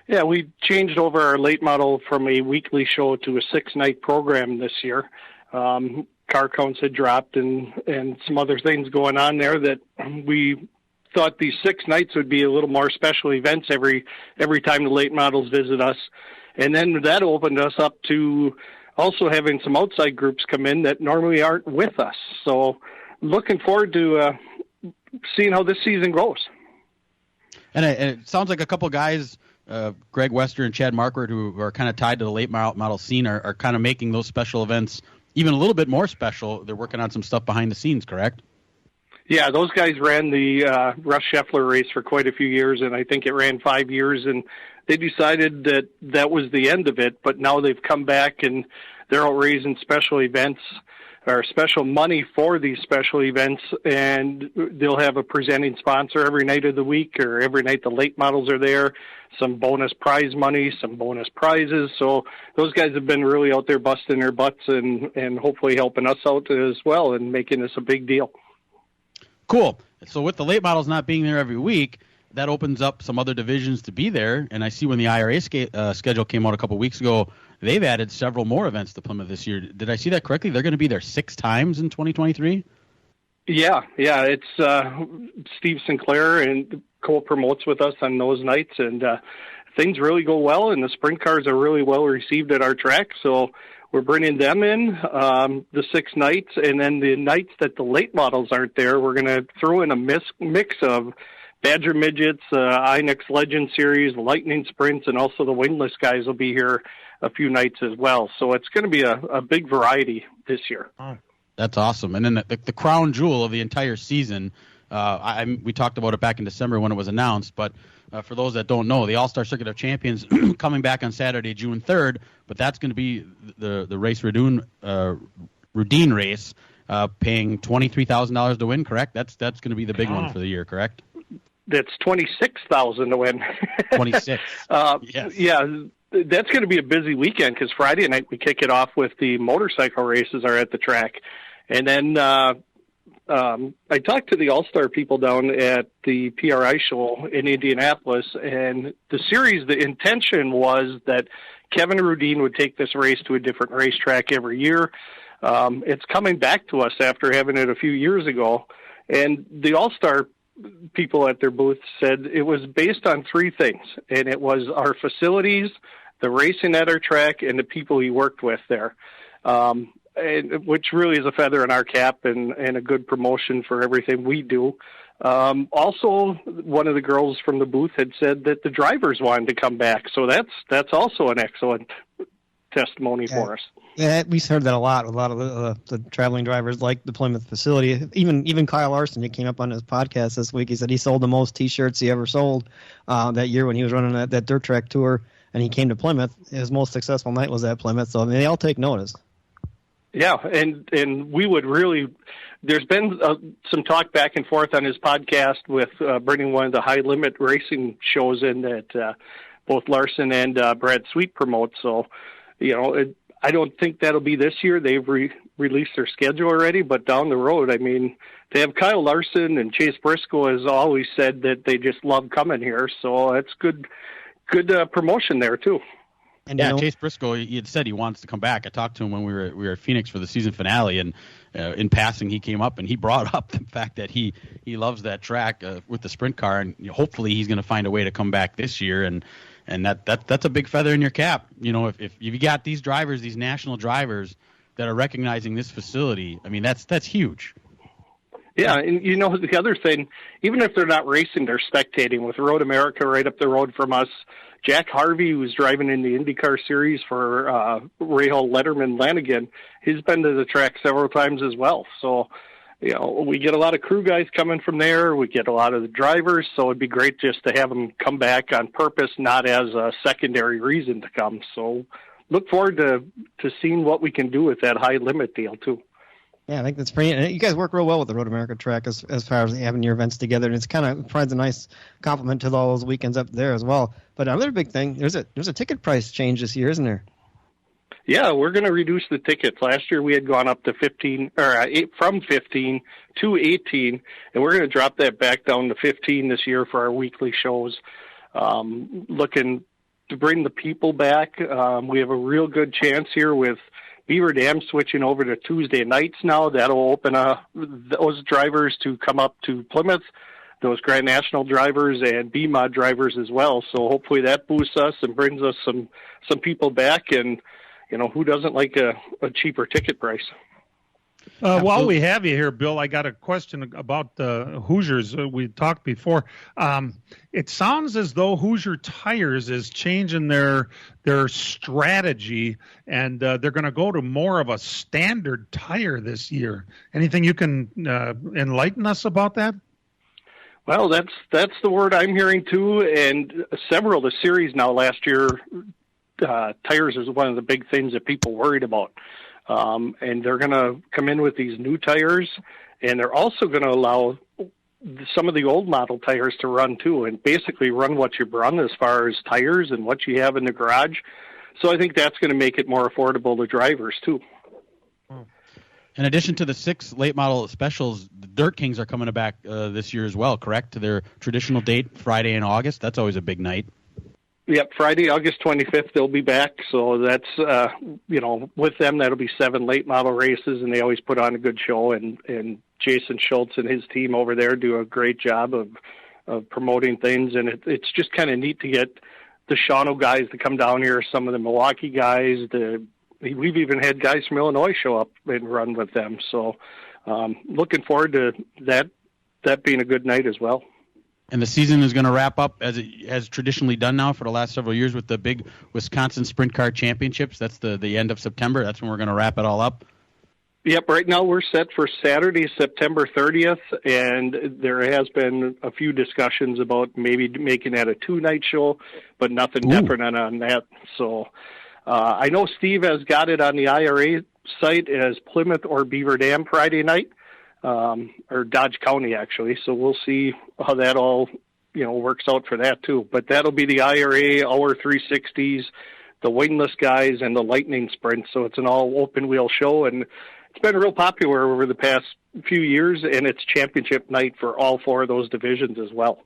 Yeah, we changed over our late model from a weekly show to a 6-night program this year. Car counts had dropped and some other things going on there that we thought these 6 nights would be a little more special events every time the late models visit us. And then that opened us up to also having some outside groups come in that normally aren't with us. So looking forward to seeing how this season goes. And it sounds like a couple guys, Greg Wester and Chad Marquardt, who are kind of tied to the late model scene, are kind of making those special events even a little bit more special. They're working on some stuff behind the scenes, correct? Yeah, those guys ran the Russ Scheffler race for quite a few years, and I think it ran 5 years, and they decided that that was the end of it, but now they've come back and they're out raising special events or special money for these special events, and they'll have a presenting sponsor every night of the week or every night the late models are there, some bonus prize money, some bonus prizes. So those guys have been really out there busting their butts and hopefully helping us out as well and making this a big deal. Cool. So with the late models not being there every week, that opens up some other divisions to be there. And I see when the IRA schedule came out a couple weeks ago, they've added several more events to Plymouth this year. Did I see that correctly? They're going to be there 6 times in 2023? Yeah. It's Steve Sinclair and co-promotes with us on those nights, and things really go well, and the sprint cars are really well received at our track. So we're bringing them in the 6 nights, and then the nights that the late models aren't there, we're going to throw in a mix of Badger Midgets, Inex Legend Series, Lightning Sprints, and also the wingless guys will be here a few nights as well. So it's going to be a big variety this year. That's awesome. And then the crown jewel of the entire season, we talked about it back in December when it was announced, but for those that don't know, the All-Star Circuit of Champions coming back on Saturday, June 3rd, but that's going to be the race Rudine race, paying $23,000 to win, correct? That's going to be the big one for the year, correct? That's $26,000 to win. 26. Yes. Yeah, that's going to be a busy weekend because Friday night we kick it off with the motorcycle races are at the track. And then I talked to the All-Star people down at the PRI show in Indianapolis, and the intention was that Kevin Rudine would take this race to a different racetrack every year. It's coming back to us after having it a few years ago. And the All-Star people at their booth said it was based on 3 things, and it was our facilities, the racing at our track, and the people he worked with there, which really is a feather in our cap and a good promotion for everything we do. Also, one of the girls from the booth had said that the drivers wanted to come back, so that's also an excellent testimony for us. Yeah, we've heard that a lot. A lot of the traveling drivers like the Plymouth facility. Even Kyle Larson, who came up on his podcast this week, he said he sold the most T-shirts he ever sold that year when he was running that dirt track tour, and he came to Plymouth. His most successful night was at Plymouth, so I mean, they all take notice. Yeah, and we would really. There's been some talk back and forth on his podcast with bringing one of the high limit racing shows in that both Larson and Brad Sweet promote. So, I don't think that'll be this year. They've released their schedule already, but down the road, I mean, to have Kyle Larson and Chase Briscoe has always said that they just love coming here. So that's good promotion there too. And Chase Briscoe, he had said he wants to come back. I talked to him when we were at Phoenix for the season finale, and in passing, he came up and he brought up the fact that he loves that track with the sprint car, and hopefully he's going to find a way to come back this year. And that's a big feather in your cap. If you got these drivers, these national drivers that are recognizing this facility, I mean, that's huge. Yeah, and the other thing, even if they're not racing, they're spectating with Road America right up the road from us. Jack Harvey, who's driving in the IndyCar series for Rahal Letterman Lanigan, he's been to the track several times as well. So, we get a lot of crew guys coming from there. We get a lot of the drivers. So it'd be great just to have them come back on purpose, not as a secondary reason to come. So look forward to seeing what we can do with that high limit deal too. Yeah, I think that's pretty. And you guys work real well with the Road America track as far as having your events together, and it's kind of provides a nice compliment to all those weekends up there as well. But another big thing, there's a ticket price change this year, isn't there? Yeah, we're going to reduce the tickets. Last year we had gone up to from 15 to 18, and we're going to drop that back down to 15 this year for our weekly shows. Looking to bring the people back. We have a real good chance here with Beaver Dam switching over to Tuesday nights now. That'll open those drivers to come up to Plymouth, those Grand National drivers and BMOD drivers as well. So hopefully that boosts us and brings us some people back. And, who doesn't like a cheaper ticket price? While we have you here, Bill, I got a question about the Hoosiers. We talked before. It sounds as though Hoosier Tires is changing their strategy, and they're going to go to more of a standard tire this year. Anything you can enlighten us about that? Well, that's the word I'm hearing too, and several of the series now last year, tires is one of the big things that people worried about. And they're going to come in with these new tires, and they're also going to allow some of the old model tires to run too, and basically run what you've run as far as tires and what you have in the garage. So I think that's going to make it more affordable to drivers too. In addition to the 6 late model specials, the Dirt Kings are coming back this year as well, correct? To their traditional date, Friday in August. That's always a big night. Yep, Friday, August 25th, they'll be back. So that's, with them, that'll be 7 late model races, and they always put on a good show. And Jason Schultz and his team over there do a great job of promoting things. And it's just kind of neat to get the Shawano guys to come down here, some of the Milwaukee guys. We've even had guys from Illinois show up and run with them. So looking forward to that being a good night as well. And the season is going to wrap up as it has traditionally done now for the last several years with the big Wisconsin Sprint Car Championships. That's the end of September. That's when we're going to wrap it all up. Yep, right now we're set for Saturday, September 30th, and there has been a few discussions about maybe making that a 2-night show, but nothing definite on that. So I know Steve has got it on the IRA site as Plymouth or Beaver Dam Friday night. Or Dodge County, actually. So we'll see how that all, works out for that, too. But that'll be the IRA, our 360s, the wingless guys, and the Lightning Sprint. So it's an all open-wheel show, and it's been real popular over the past few years, and it's championship night for all 4 of those divisions as well.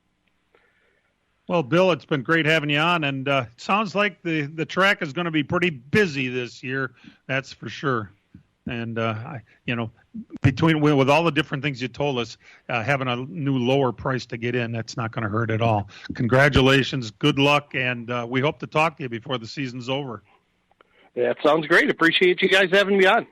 Well, Bill, it's been great having you on, and it sounds like the track is going to be pretty busy this year. That's for sure. And, with all the different things you told us, having a new lower price to get in, that's not going to hurt at all. Congratulations, good luck, and we hope to talk to you before the season's over. Yeah, it sounds great. Appreciate you guys having me on.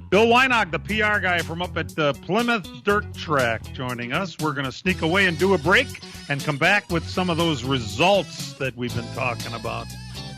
Bill Weinog, the PR guy from up at the Plymouth Dirt Track, joining us. We're going to sneak away and do a break and come back with some of those results that we've been talking about.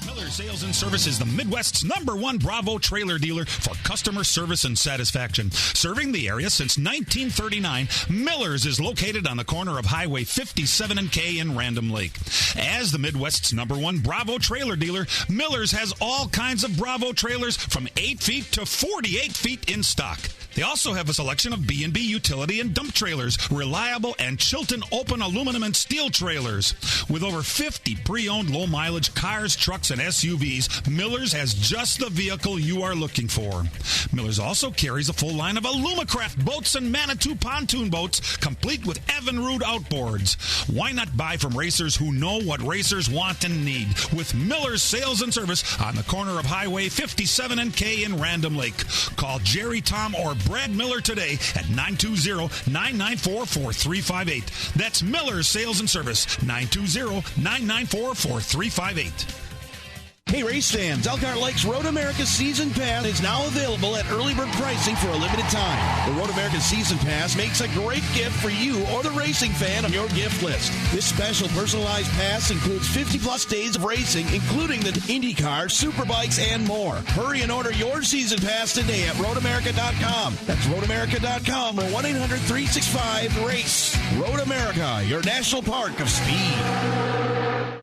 Miller Sales and Service is the Midwest's #1 Bravo trailer dealer for customer service and satisfaction. Serving the area since 1939, Miller's is located on the corner of Highway 57 and K in Random Lake. As the Midwest's #1 Bravo trailer dealer, Miller's has all kinds of Bravo trailers from 8 feet to 48 feet in stock. They also have a selection of B&B utility and dump trailers, reliable and Chilton open aluminum and steel trailers. With over 50 pre-owned low-mileage cars, trucks, and SUVs, Miller's has just the vehicle you are looking for. Miller's also carries a full line of Alumacraft boats and Manitou pontoon boats, complete with Evinrude outboards. Why not buy from racers who know what racers want and need? With Miller's Sales and Service on the corner of Highway 57 and K in Random Lake. Call Jerry, Tom, or Brad Miller today at 920-994-4358. That's Miller's Sales and Service, 920-994-4358. Hey, race fans, Elkhart Lake's Road America Season Pass is now available at early bird pricing for a limited time. The Road America Season Pass makes a great gift for you or the racing fan on your gift list. This special personalized pass includes 50-plus days of racing, including the IndyCar, Superbikes, and more. Hurry and order your Season Pass today at roadamerica.com. That's roadamerica.com or 1-800-365-RACE. Road America, your national park of speed.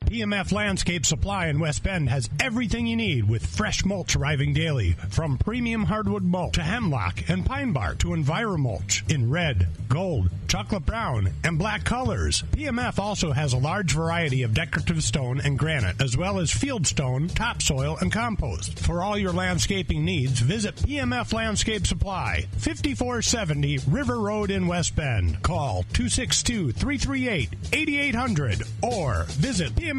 PMF Landscape Supply in West Bend has everything you need with fresh mulch arriving daily. From premium hardwood mulch to hemlock and pine bark to EnviroMulch in red, gold, chocolate brown, and black colors. PMF also has a large variety of decorative stone and granite, as well as field stone, topsoil, and compost. For all your landscaping needs, visit PMF Landscape Supply, 5470 River Road in West Bend. Call 262-338-8800 or visit PMFlandscape.com.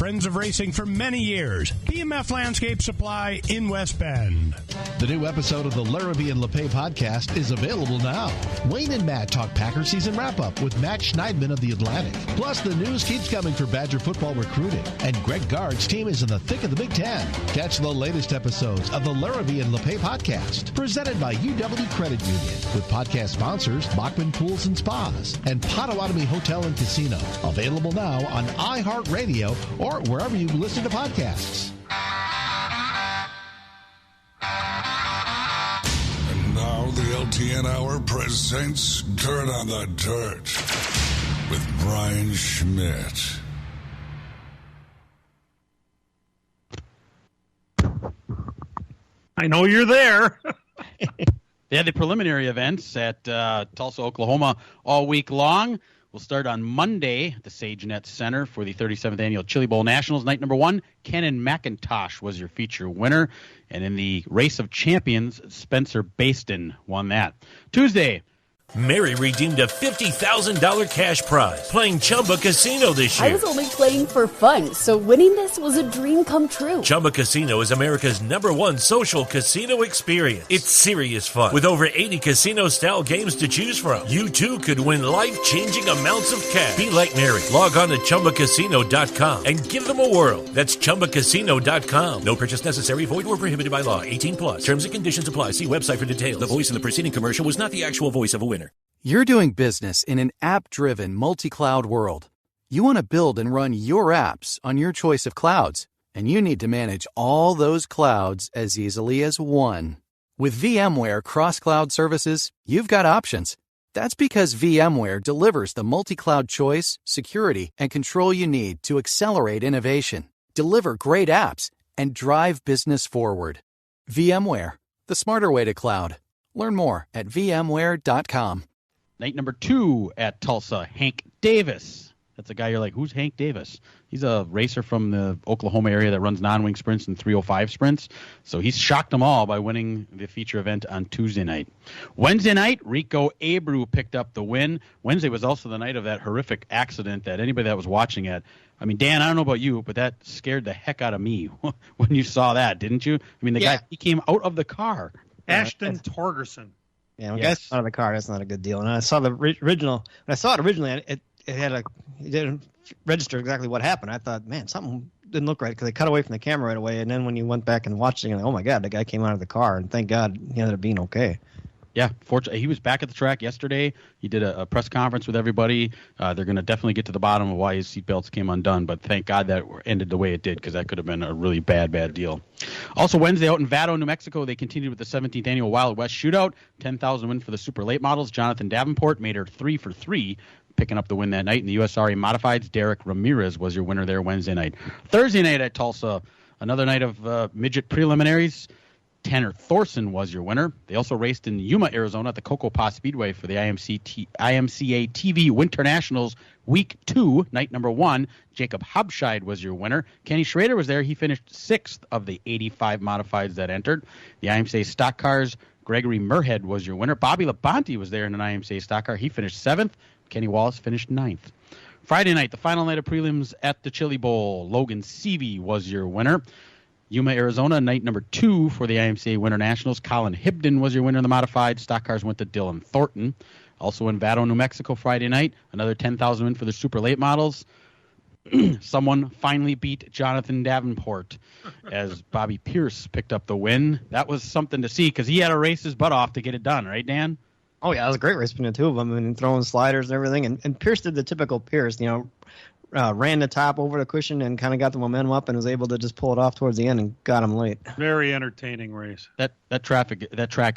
friends of racing for many years. BMF Landscape Supply in West Bend. The new episode of the Larrabee and LePay podcast is available now. Wayne and Matt talk Packer season wrap-up with Matt Schneidman of The Atlantic. Plus, the news keeps coming for Badger football recruiting. And Greg Gard's team is in the thick of the Big Ten. Catch the latest episodes of the Larrabee and LePay podcast, presented by UW Credit Union, with podcast sponsors Bachman Pools and Spas and Potawatomi Hotel and Casino. Available now on iHeartRadio or wherever you listen to podcasts. And now the LTN Hour presents Dirt on the Dirt with Brian Schmidt. I know you're there. They had the preliminary events at Tulsa, Oklahoma all week long. We'll start on Monday at the SageNet Center for the 37th Annual Chili Bowl Nationals. Night number 1, Kenan McIntosh was your feature winner. And in the Race of Champions, Spencer Baston won that. Tuesday, Mary redeemed a $50,000 cash prize playing Chumba Casino this year. I was only playing for fun, so winning this was a dream come true. Chumba Casino is America's #1 social casino experience. It's serious fun. With over 80 casino-style games to choose from, you too could win life-changing amounts of cash. Be like Mary. Log on to ChumbaCasino.com and give them a whirl. That's ChumbaCasino.com. No purchase necessary. Void or prohibited by law. 18+. Terms and conditions apply. See website for details. The voice in the preceding commercial was not the actual voice of a winner. You're doing business in an app-driven, multi-cloud world. You want to build and run your apps on your choice of clouds, and you need to manage all those clouds as easily as one. With VMware Cross-Cloud Services, you've got options. That's because VMware delivers the multi-cloud choice, security, and control you need to accelerate innovation, deliver great apps, and drive business forward. VMware, the smarter way to cloud. Learn more at VMware.com. night number 2 at Tulsa, Hank Davis. That's a guy you're like, who's Hank Davis? He's a racer from the Oklahoma area that runs non-wing sprints and 305 sprints. So he's shocked them all by winning the feature event on Tuesday night. Wednesday night, Rico Abreu picked up the win. Wednesday was also the night of that horrific accident that anybody that was watching it. I mean, Dan, I don't know about you, but that scared the heck out of me when you saw that, didn't you? I mean, the guy, he came out of the car. Ashton Torgerson. Yeah, when guys out of the car, that's not a good deal. And I saw the original. When I saw it originally, it didn't register exactly what happened. I thought, man, something didn't look right because they cut away from the camera right away. And then when you went back and watched it, you're like, oh my God, the guy came out of the car, and thank God he ended up being okay. Yeah, fortunately, he was back at the track yesterday. He did a press conference with everybody. They're going to definitely get to the bottom of why his seatbelts came undone, but thank God that ended the way it did because that could have been a really bad deal. Also, Wednesday out in Vado, New Mexico, they continued with the 17th Annual Wild West Shootout. 10,000 win for the super late models. Jonathan Davenport made her 3 for 3, picking up the win that night. In the USRA Modifieds, Derek Ramirez was your winner there Wednesday night. Thursday night at Tulsa, another night of midget preliminaries. Tanner Thorson was your winner. They also raced in Yuma, Arizona at the Coco Paw Speedway for the IMCA TV Winter Nationals Week 2, night number 1. Jacob Hubscheid was your winner. Kenny Schrader was there. He finished 6th of the 85 modifieds that entered. The IMCA Stock Cars, Gregory Murhead was your winner. Bobby Labonte was there in an IMCA Stock Car. He finished 7th. Kenny Wallace finished 9th. Friday night, the final night of prelims at the Chili Bowl. Logan Seavey was your winner. Yuma, Arizona, night number 2 for the IMCA Winter Nationals. Colin Hibden was your winner in the modified. Stock cars went to Dylan Thornton. Also in Vado, New Mexico, Friday night, another 10,000 win for the super late models. Someone finally beat Jonathan Davenport as Bobby Pierce picked up the win. That was something to see because he had to race his butt off to get it done, right, Dan? Oh, yeah, it was a great race between the two of them and throwing sliders and everything. And Pierce did the typical Pierce, ran the top over the cushion and kind of got the momentum up and was able to just pull it off towards the end and got him late. Very entertaining race. That track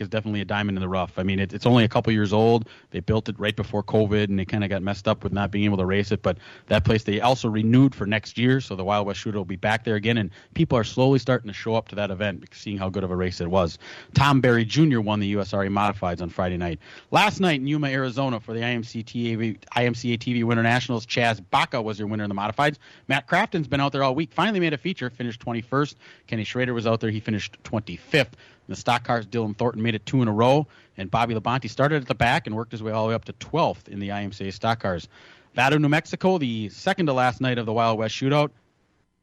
is definitely a diamond in the rough. I mean, it's only a couple years old. They built it right before COVID, and they kind of got messed up with not being able to race it. But that place they also renewed for next year, so the Wild West Shooter will be back there again, and people are slowly starting to show up to that event, seeing how good of a race it was. Tom Berry Jr. won the USRA Modifieds on Friday night. Last night in Yuma, Arizona, for the IMCA TV Winter Nationals, Chaz Baca was your winner in the modifieds. Matt Crafton's been out there all week, finally made a feature, finished 21st. Kenny Schrader was out there, he finished 25th. In the stock cars, Dylan Thornton made it 2 in a row, and Bobby Labonte started at the back and worked his way all the way up to 12th in the IMCA stock cars. Vado, New Mexico, the second to last night of the Wild West Shootout.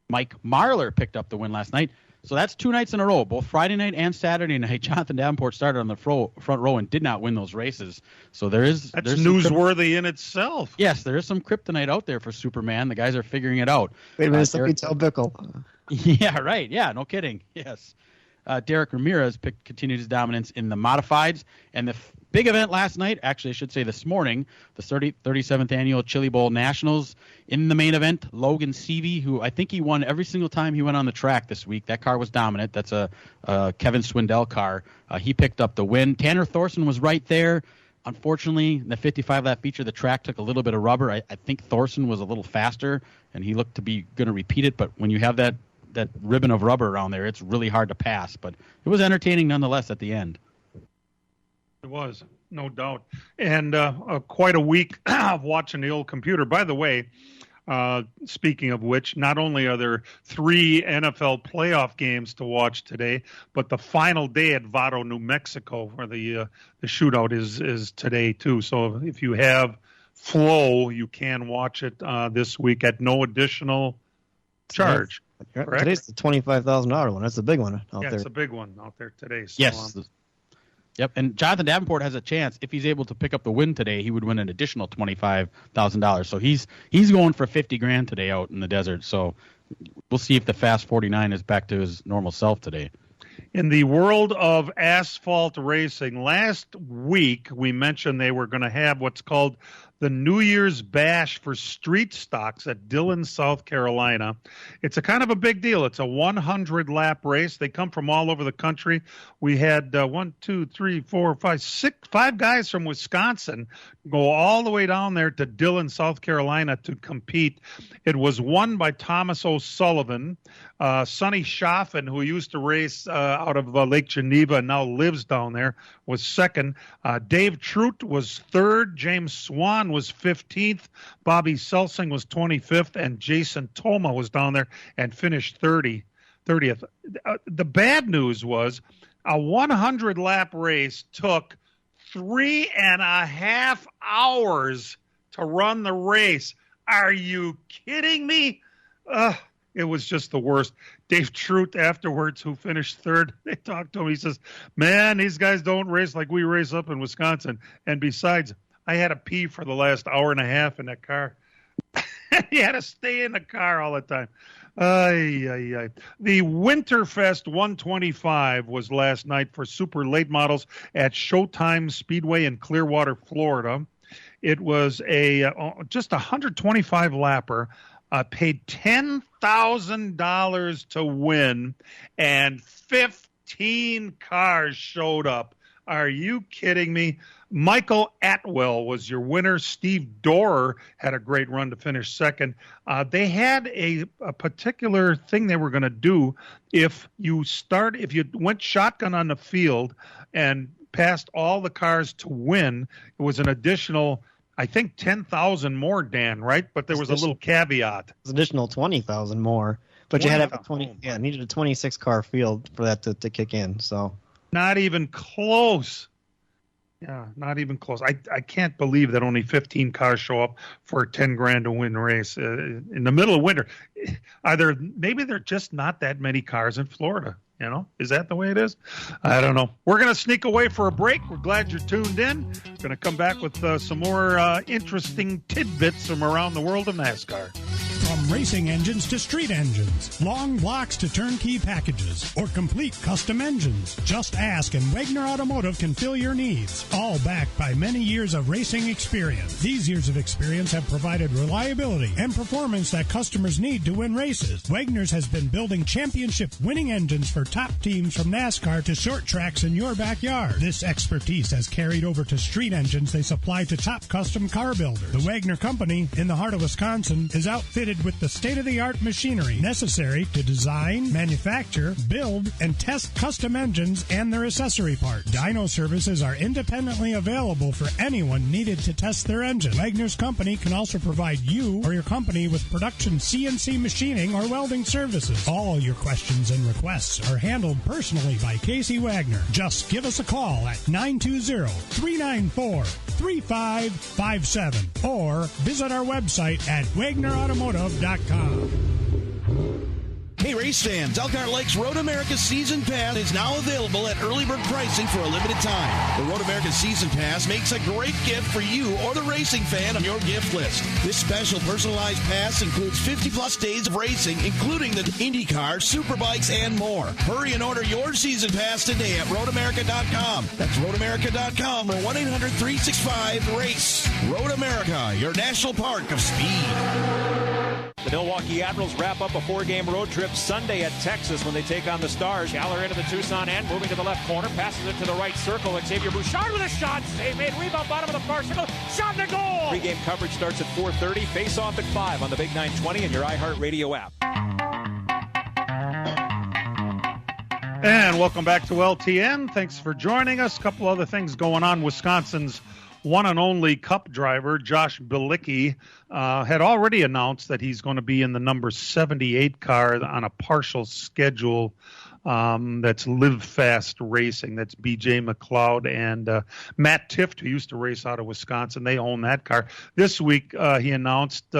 Mike Marlar picked up the win last night. So that's 2 nights in a row, both Friday night and Saturday night. Jonathan Davenport started on the front row and did not win those races. So there's newsworthy in itself. Yes, there is some kryptonite out there for Superman. The guys are figuring it out. Wait a minute, somebody tell Bickle. Yeah, right. Yeah, no kidding. Yes. Derek Ramirez continued his dominance in the modifieds. And the big event last night, actually I should say this morning, the 37th Annual Chili Bowl Nationals. In the main event, Logan Seavey, who I think he won every single time he went on the track this week. That car was dominant. That's a Kevin Swindell car. He picked up the win. Tanner Thorson was right there. Unfortunately, in the 55-lap feature, the track took a little bit of rubber. I think Thorson was a little faster, and he looked to be going to repeat it. But when you have that ribbon of rubber around there, it's really hard to pass. But it was entertaining nonetheless at the end. It was, no doubt. And quite a week of watching the old computer. By the way, speaking of which, not only are there 3 NFL playoff games to watch today, but the final day at Vado, New Mexico, where the shootout is today too. So if you have Flow, you can watch it this week at no additional charge. Correct? Today's the $25,000 one. That's the big one out there. It's a big one out there today. So, yes. Yep, and Jonathan Davenport has a chance. If he's able to pick up the win today, he would win an additional $25,000. So he's going for $50,000 today out in the desert. So we'll see if the Fast 49 is back to his normal self today. In the world of asphalt racing, last week we mentioned they were going to have what's called the New Year's Bash for street stocks at Dillon, South Carolina. It's a kind of a big deal. It's a 100-lap race. They come from all over the country. We had 5 guys from Wisconsin go all the way down there to Dillon, South Carolina to compete. It was won by Thomas O'Sullivan. Sonny Schaffen, who used to race out of Lake Geneva and now lives down there, was second. Dave Trout was third. James Swan was 15th. Bobby Selsing was 25th. And Jason Toma was down there and finished 30th. The bad news was a 100-lap race took 3.5 hours to run the race. Are you kidding me? It was just the worst. Dave Trout afterwards, who finished third, they talked to him. He says, man, these guys don't race like we race up in Wisconsin. And besides, I had to pee for the last hour and a half in that car. He had to stay in the car all the time. The Winterfest 125 was last night for super late models at Showtime Speedway in Clearwater, Florida. It was just a 125-lapper. Paid $10,000 to win, and 15 cars showed up. Are you kidding me? Michael Atwell was your winner. Steve Dorer had a great run to finish second. They had a particular thing they were going to do. If you went shotgun on the field and passed all the cars to win, it was an additional, I think, 10,000 more, Dan, right? But there was a little caveat. It was additional 20,000 more, but you had to have needed a 26-car field for that to kick in. So not even close. Yeah, not even close. I can't believe that only 15 cars show up for $10,000 to win a race in the middle of winter. Maybe there are just not that many cars in Florida. You know, is that the way it is? I don't know. We're going to sneak away for a break. We're glad you're tuned in. Going to come back with some more interesting tidbits from around the world of NASCAR. From racing engines to street engines, long blocks to turnkey packages, or complete custom engines, just ask and Wagner Automotive can fill your needs. All backed by many years of racing experience. These years of experience have provided reliability and performance that customers need to win races. Wagner's has been building championship winning engines for top teams from NASCAR to short tracks in your backyard. This expertise has carried over to street engines they supply to top custom car builders. The Wagner Company, in the heart of Wisconsin, is outfitted with the state-of-the-art machinery necessary to design, manufacture, build, and test custom engines and their accessory parts. Dyno services are independently available for anyone needed to test their engine. Wagner's Company can also provide you or your company with production CNC machining or welding services. All your questions and requests are handled personally by Casey Wagner. Just give us a call at 920-394-3557 or visit our website at WagnerAutomotive.com. Hey, race fans, Elkhart Lake's Road America Season Pass is now available at early bird pricing for a limited time. The Road America Season Pass makes a great gift for you or the racing fan on your gift list. This special personalized pass includes 50-plus days of racing, including the IndyCar, Superbikes, and more. Hurry and order your Season Pass today at roadamerica.com. That's roadamerica.com or 1-800-365-RACE. Road America, your national park of speed. The Milwaukee Admirals wrap up a 4-game road trip Sunday at Texas when they take on the Stars. Schaller into the Tucson end, moving to the left corner, passes it to the right circle. Xavier Bouchard with a shot. Save made, rebound, bottom of the far circle. Shot to goal! Pre-game coverage starts at 4:30. Face off at 5 on the Big 920 and your iHeartRadio app. And welcome back to LTN. Thanks for joining us. A couple other things going on. Wisconsin's one and only Cup driver, Josh Bilicki, had already announced that he's going to be in the number 78 car on a partial schedule. That's Live Fast Racing. That's B.J. McLeod and Matt Tift, who used to race out of Wisconsin. They own that car. This week, he announced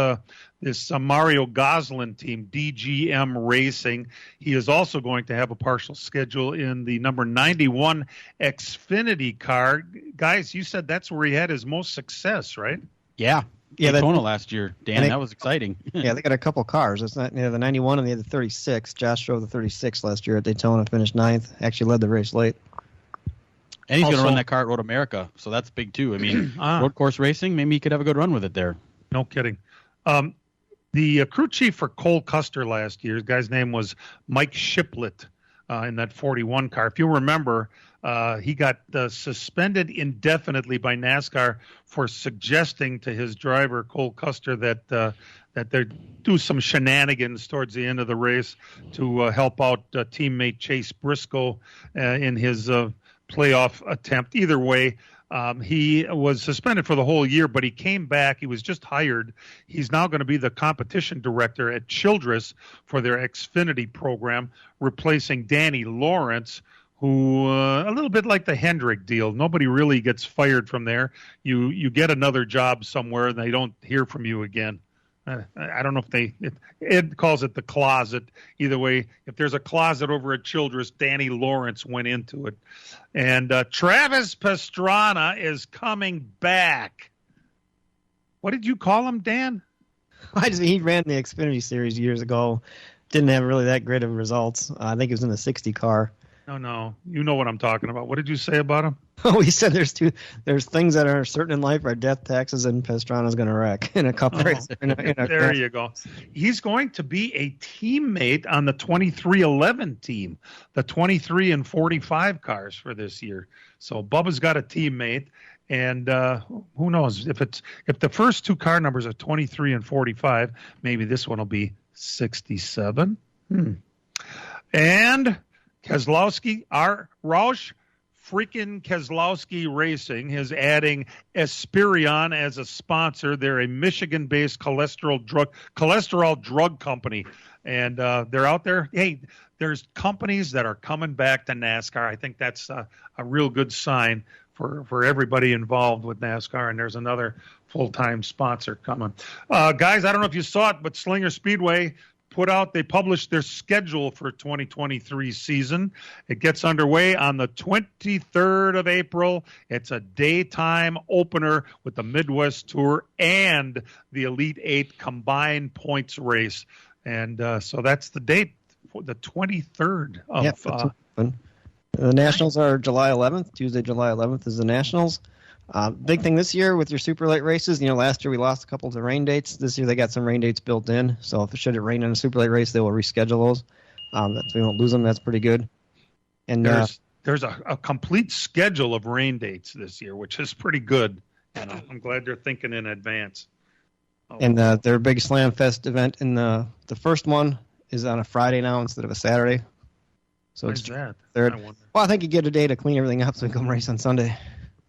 this Mario Goslin team, DGM Racing. He is also going to have a partial schedule in the number 91 Xfinity car. Guys, you said that's where he had his most success, right? Yeah. Daytona last year, Dan. That was exciting. Yeah, they got a couple cars. It's not the 91 and the other 36. Josh drove the 36 last year at Daytona, finished 9th. Actually led the race late. And he's going to run that car at Road America, so that's big too. I mean, road course racing, maybe he could have a good run with it there. No kidding. The crew chief for Cole Custer last year, the guy's name was Mike Shiplet in that 41 car. If you remember, he got suspended indefinitely by NASCAR for suggesting to his driver, Cole Custer, that they do some shenanigans towards the end of the race to help out teammate Chase Briscoe in his playoff attempt. Either way, he was suspended for the whole year, but he came back. He was just hired. He's now going to be the competition director at Childress for their Xfinity program, replacing Danny Lawrence, who a little bit like the Hendrick deal. Nobody really gets fired from there. You get another job somewhere, and they don't hear from you again. I don't know if Ed calls it the closet. Either way, if there's a closet over at Childress, Danny Lawrence went into it. And Travis Pastrana is coming back. What did you call him, Dan? He ran the Xfinity Series years ago. Didn't have really that great of results. I think he was in the 60 car. No. You know what I'm talking about. What did you say about him? Oh, he said there's things that are certain in life are death, taxes, and Pastrana's going to wreck in a cup race. There you go. He's going to be a teammate on the 2311 team, the 23 and 45 cars for this year. So Bubba's got a teammate, and who knows if the first two car numbers are 23 and 45, maybe this one will be 67. And Keselowski, Roush freaking Keselowski Racing is adding Esperion as a sponsor. They're a Michigan-based cholesterol drug company, and they're out there. Hey, there's companies that are coming back to NASCAR. I think that's a real good sign for everybody involved with NASCAR, and there's another full-time sponsor coming. Guys, I don't know if you saw it, but Slinger Speedway they published their schedule for 2023 season. It gets underway on the 23rd of April. It's a daytime opener with the Midwest Tour and the Elite Eight combined points race. And so that's the date, for the 23rd of the Nationals are July 11th. Tuesday, July 11th is the Nationals. Big thing this year with your super late races, last year we lost a couple of the rain dates. This year they got some rain dates built in. So if it should rain in a super late race, they will reschedule those. We won't lose them. That's pretty good. And there's a complete schedule of rain dates this year, which is pretty good. And I'm glad they're thinking in advance. And their big Slam Fest event in the first one is on a Friday now instead of a Saturday. So Where's that? Third. Well, I think you get a day to clean everything up so we come race on Sunday.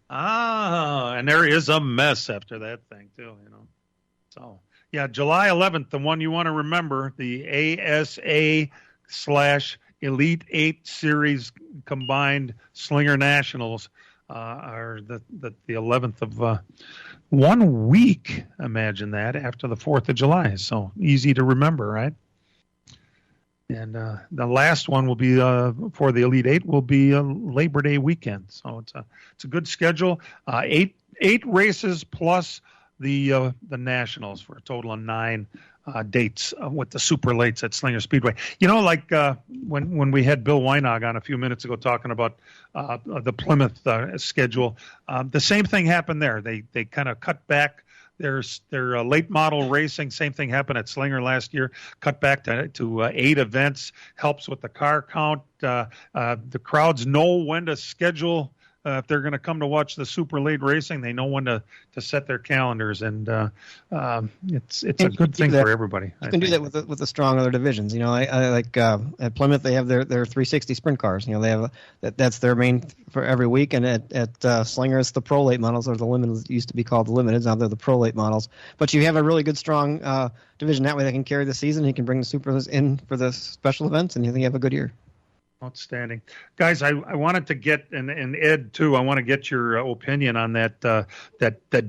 And there is a mess after that thing too, So yeah, July 11th, the one you want to remember, the ASA/Elite 8 Series combined Slinger Nationals are the 11th of 1 week. Imagine that after the 4th of July. So easy to remember, right? And the last one will be for the Elite Eight will be Labor Day weekend. So it's a good schedule. Eight races plus the Nationals for a total of 9 dates with the super lates at Slinger Speedway. Like when we had Bill Weinog on a few minutes ago talking about the Plymouth schedule, the same thing happened there. They kind of cut back their late model racing. Same thing happened at Slinger last year. Cut back to 8 events. Helps with the car count. The crowds know when to schedule. If they're going to come to watch the super late racing, they know when to set their calendars, and it's a good thing for everybody. You can do that with the strong other divisions. I like at Plymouth they have their 360 sprint cars. They have that's their main for every week, and at Slinger it's the pro late models, or the limited used to be called the limiteds. Now they're the pro late models. But you have a really good strong division that way. They can carry the season. You can bring the supers in for the special events, and you think you have a good year. Outstanding. Guys, I wanted to get, and Ed too, I want to get your opinion on that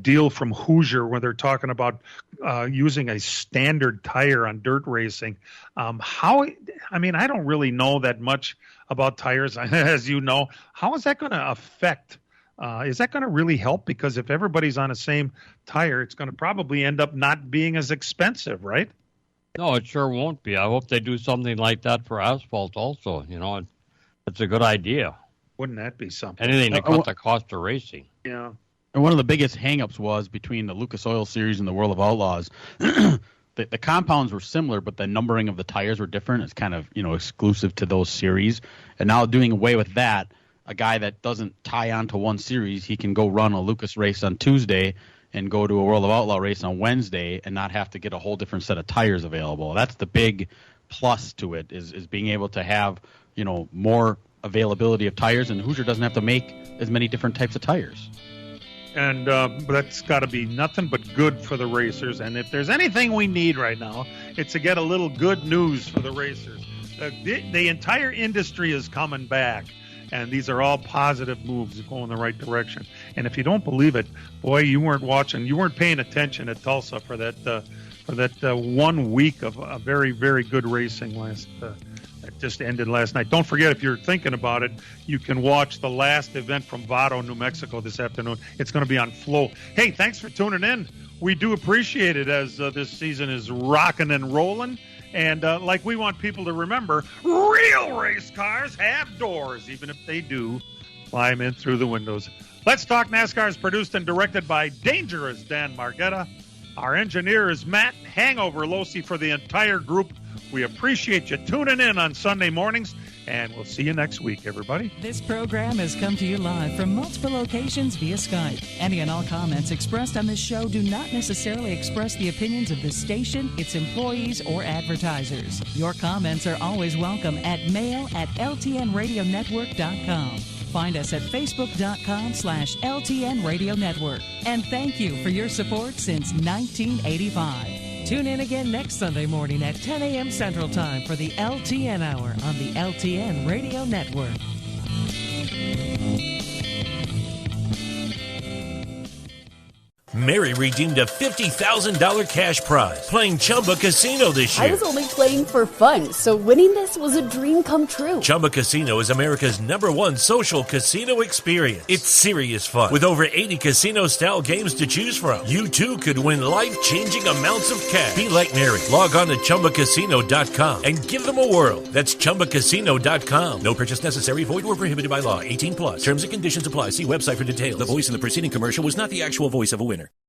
deal from Hoosier where they're talking about using a standard tire on dirt racing. I don't really know that much about tires, as you know. How is that going to affect? Is that going to really help? Because if everybody's on the same tire, it's going to probably end up not being as expensive, right? No, it sure won't be. I hope they do something like that for asphalt also. It's a good idea. Wouldn't that be something? Anything to cut the cost of racing. Yeah. And one of the biggest hangups was between the Lucas Oil Series and the World of Outlaws. The compounds were similar, but the numbering of the tires were different. It's kind of, exclusive to those series. And now doing away with that, a guy that doesn't tie on to one series, he can go run a Lucas race on Tuesday and go to a World of Outlaw race on Wednesday and not have to get a whole different set of tires available. That's the big plus to it, is being able to have, more availability of tires, and Hoosier doesn't have to make as many different types of tires. And that's got to be nothing but good for the racers. And if there's anything we need right now, it's to get a little good news for the racers. The entire industry is coming back. And these are all positive moves going in the right direction. And if you don't believe it, boy, you weren't paying attention at Tulsa for that 1 week of very, very good racing that just ended last night. Don't forget, if you're thinking about it, you can watch the last event from Vado, New Mexico this afternoon. It's going to be on Flow. Hey, thanks for tuning in. We do appreciate it as this season is rocking and rolling. And like we want people to remember, real race cars have doors, even if they do climb in through the windows. Let's Talk NASCAR is produced and directed by Dangerous Dan Margetta. Our engineer is Matt Hangover Losi for the entire group. We appreciate you tuning in on Sunday mornings, and we'll see you next week, everybody. This program has come to you live from multiple locations via Skype. Any and all comments expressed on this show do not necessarily express the opinions of this station, its employees, or advertisers. Your comments are always welcome at mail@ltnradionetwork.com. Find us at facebook.com/LTN Radio Network. And thank you for your support since 1985. Tune in again next Sunday morning at 10 a.m. Central Time for the LTN Hour on the LTN Radio Network. Mary redeemed a $50,000 cash prize playing Chumba Casino this year. I was only playing for fun, so winning this was a dream come true. Chumba Casino is America's #1 social casino experience. It's serious fun. With over 80 casino-style games to choose from, you too could win life-changing amounts of cash. Be like Mary. Log on to ChumbaCasino.com and give them a whirl. That's ChumbaCasino.com. No purchase necessary. Void where prohibited by law. 18+. Terms and conditions apply. See website for details. The voice in the preceding commercial was not the actual voice of a winner.